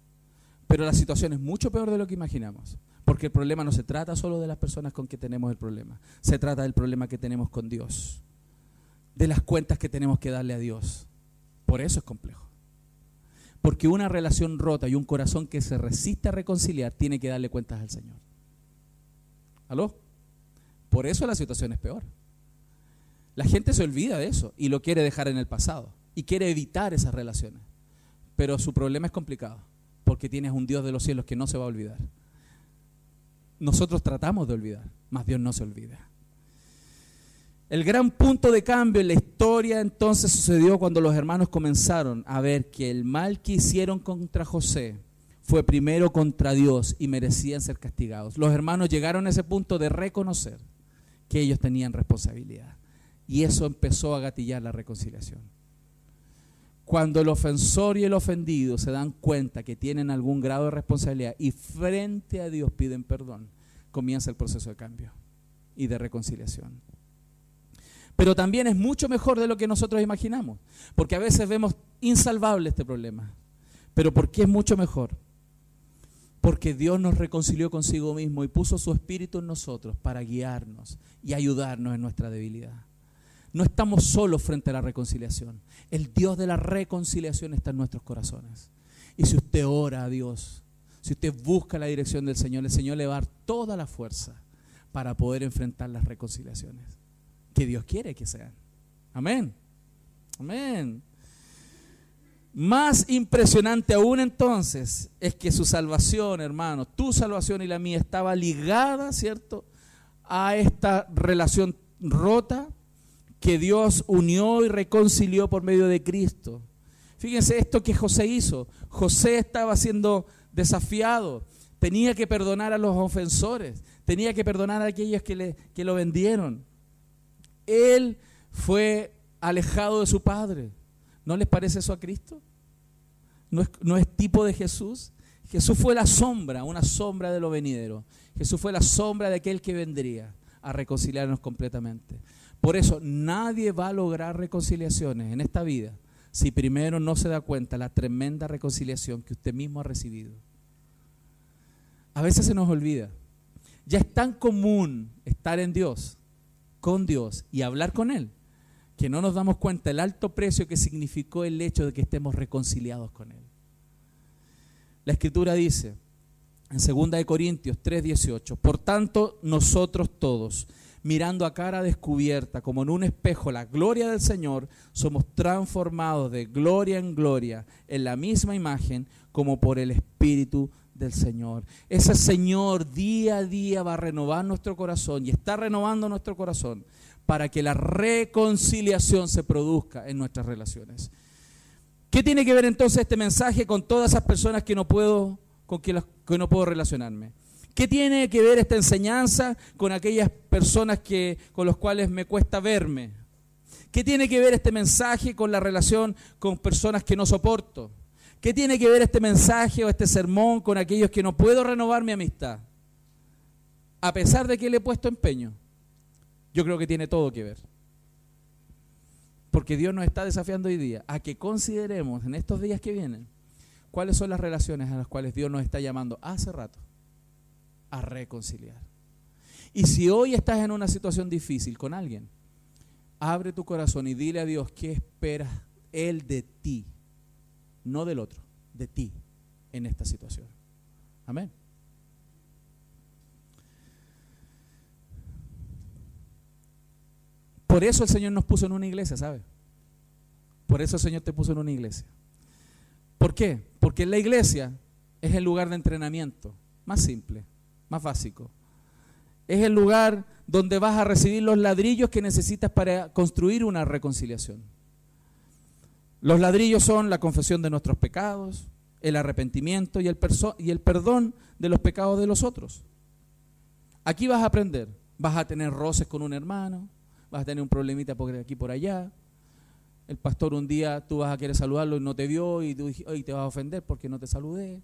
Pero la situación es mucho peor de lo que imaginamos. Porque el problema no se trata solo de las personas con que tenemos el problema. Se trata del problema que tenemos con Dios. De las cuentas que tenemos que darle a Dios. Por eso es complejo. Porque una relación rota y un corazón que se resiste a reconciliar tiene que darle cuentas al Señor. ¿Aló? Por eso la situación es peor. La gente se olvida de eso y lo quiere dejar en el pasado y quiere evitar esas relaciones. Pero su problema es complicado porque tienes un Dios de los cielos que no se va a olvidar. Nosotros tratamos de olvidar, mas Dios no se olvida. El gran punto de cambio en la historia entonces sucedió cuando los hermanos comenzaron a ver que el mal que hicieron contra José fue primero contra Dios y merecían ser castigados. Los hermanos llegaron a ese punto de reconocer que ellos tenían responsabilidad. Y eso empezó a gatillar la reconciliación. Cuando el ofensor y el ofendido se dan cuenta que tienen algún grado de responsabilidad y frente a Dios piden perdón, comienza el proceso de cambio y de reconciliación. Pero también es mucho mejor de lo que nosotros imaginamos, porque a veces vemos insalvable este problema. Pero ¿por qué es mucho mejor? Porque Dios nos reconcilió consigo mismo y puso su Espíritu en nosotros para guiarnos y ayudarnos en nuestra debilidad. No estamos solos frente a la reconciliación. El Dios de la reconciliación está en nuestros corazones. Y si usted ora a Dios, si usted busca la dirección del Señor, el Señor le va a dar toda la fuerza para poder enfrentar las reconciliaciones que Dios quiere que sean. Amén. Amén. Más impresionante aún entonces es que su salvación, hermano, tu salvación y la mía estaba ligada, ¿cierto?, a esta relación rota que Dios unió y reconcilió por medio de Cristo. Fíjense esto que José hizo. José estaba siendo desafiado, tenía que perdonar a los ofensores, tenía que perdonar a aquellos que lo vendieron. Él fue alejado de su padre. ¿No les parece eso a Cristo? ¿No es tipo de Jesús? Jesús fue la sombra, una sombra de lo venidero. Jesús fue la sombra de aquel que vendría a reconciliarnos completamente. Por eso nadie va a lograr reconciliaciones en esta vida si primero no se da cuenta la tremenda reconciliación que usted mismo ha recibido. A veces se nos olvida. Ya es tan común estar en Dios, con Dios y hablar con Él, que no nos damos cuenta el alto precio que significó el hecho de que estemos reconciliados con Él. La Escritura dice en 2 Corintios 3:18, por tanto nosotros todos, mirando a cara descubierta como en un espejo la gloria del Señor, somos transformados de gloria en gloria en la misma imagen como por el Espíritu del Señor. Ese Señor día a día va a renovar nuestro corazón y está renovando nuestro corazón para que la reconciliación se produzca en nuestras relaciones. ¿Qué tiene que ver entonces este mensaje con todas esas personas que no puedo relacionarme? ¿Qué tiene que ver esta enseñanza con aquellas personas con las cuales me cuesta verme? ¿Qué tiene que ver este mensaje con la relación con personas que no soporto? ¿Qué tiene que ver este mensaje o este sermón con aquellos que no puedo renovar mi amistad? A pesar de que le he puesto empeño, yo creo que tiene todo que ver. Porque Dios nos está desafiando hoy día a que consideremos en estos días que vienen cuáles son las relaciones a las cuales Dios nos está llamando hace rato a reconciliar. Y si hoy estás en una situación difícil con alguien, abre tu corazón y dile a Dios qué espera Él de ti, no del otro, de ti en esta situación. Amén. Por eso el Señor nos puso en una iglesia, ¿sabe? Por eso el Señor te puso en una iglesia. ¿Por qué? Porque la iglesia es el lugar de entrenamiento más simple, más básico. Es el lugar donde vas a recibir los ladrillos que necesitas para construir una reconciliación. Los ladrillos son la confesión de nuestros pecados, el arrepentimiento y el perdón de los pecados de los otros. Aquí vas a aprender, vas a tener roces con un hermano, vas a tener un problemita por aquí por allá. El pastor un día tú vas a querer saludarlo y no te vio y tú te vas a ofender porque no te saludé.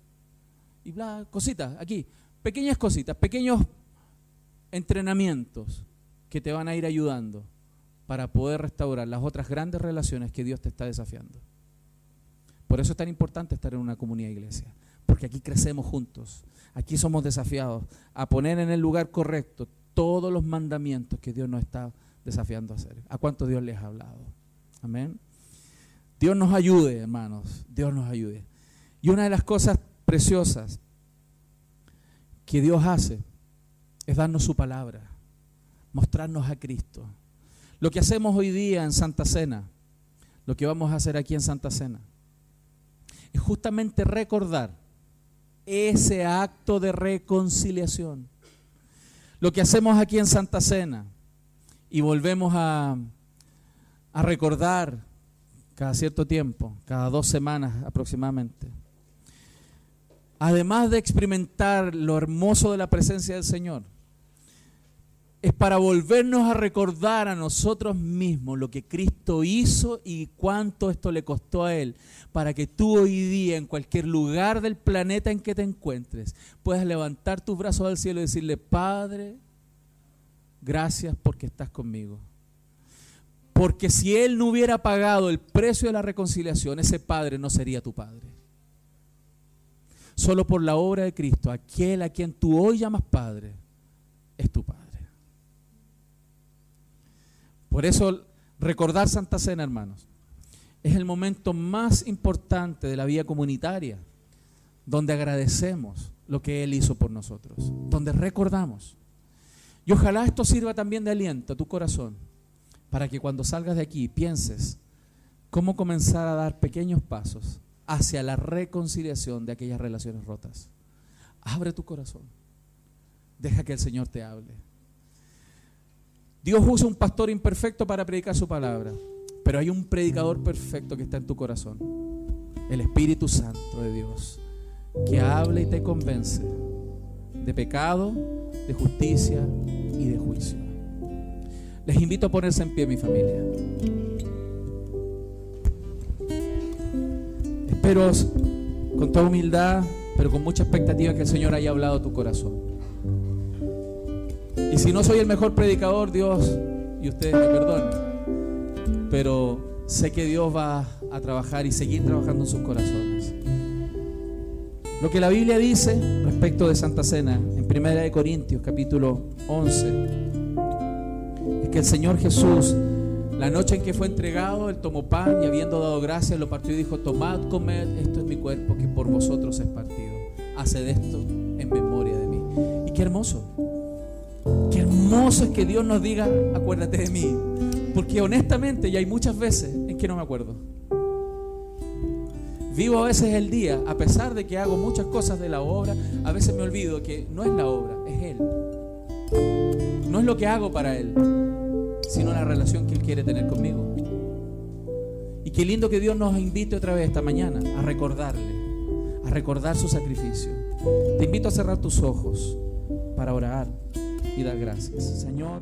Y bla, cositas aquí, pequeñas cositas, pequeños entrenamientos que te van a ir ayudando para poder restaurar las otras grandes relaciones que Dios te está desafiando. Por eso es tan importante estar en una comunidad de iglesia, porque aquí crecemos juntos, aquí somos desafiados a poner en el lugar correcto todos los mandamientos que Dios nos está desafiando a hacer. ¿A cuánto Dios les ha hablado? Amén. Dios nos ayude, hermanos, Dios nos ayude. Y una de las cosas preciosas que Dios hace es darnos su palabra, mostrarnos a Cristo. Lo que hacemos hoy día en Santa Cena, lo que vamos a hacer aquí en Santa Cena, es justamente recordar ese acto de reconciliación. Lo que hacemos aquí en Santa Cena, y volvemos a recordar cada cierto tiempo, cada 2 semanas aproximadamente, además de experimentar lo hermoso de la presencia del Señor, es para volvernos a recordar a nosotros mismos lo que Cristo hizo y cuánto esto le costó a Él, para que tú hoy día, en cualquier lugar del planeta en que te encuentres, puedas levantar tus brazos al cielo y decirle: Padre, gracias porque estás conmigo. Porque si Él no hubiera pagado el precio de la reconciliación, ese Padre no sería tu Padre. Solo por la obra de Cristo, aquel a quien tú hoy llamas Padre, es tu Padre. Por eso, recordar Santa Cena, hermanos, es el momento más importante de la vida comunitaria, donde agradecemos lo que Él hizo por nosotros, donde recordamos. Y ojalá esto sirva también de aliento a tu corazón, para que cuando salgas de aquí pienses cómo comenzar a dar pequeños pasos hacia la reconciliación de aquellas relaciones rotas. Abre tu corazón, deja que el Señor te hable. Dios usa un pastor imperfecto para predicar su palabra, pero hay un predicador perfecto que está en tu corazón, el Espíritu Santo de Dios, que habla y te convence de pecado, de justicia y de juicio. Les invito a ponerse en pie, mi familia. Espero con toda humildad, pero con mucha expectativa, que el Señor haya hablado a tu corazón. Y si no soy el mejor predicador, Dios y ustedes me perdonen, pero sé que Dios va a trabajar y seguir trabajando en sus corazones. Lo que la Biblia dice respecto de Santa Cena en 1 Corintios capítulo 11 es que el Señor Jesús, la noche en que fue entregado, Él tomó pan y, habiendo dado gracias, lo partió y dijo: tomad, comed, esto es mi cuerpo que por vosotros es partido. Haced esto en memoria de mí. Y qué hermoso es que Dios nos diga: acuérdate de mí, porque honestamente ya hay muchas veces en que no me acuerdo. Vivo a veces el día, a pesar de que hago muchas cosas de la obra, a veces me olvido que no es la obra, es Él. No es lo que hago para Él, sino la relación que Él quiere tener conmigo. Y qué lindo que Dios nos invite otra vez esta mañana a recordarle, a recordar su sacrificio. Te invito a cerrar tus ojos para orar y dar gracias. Señor.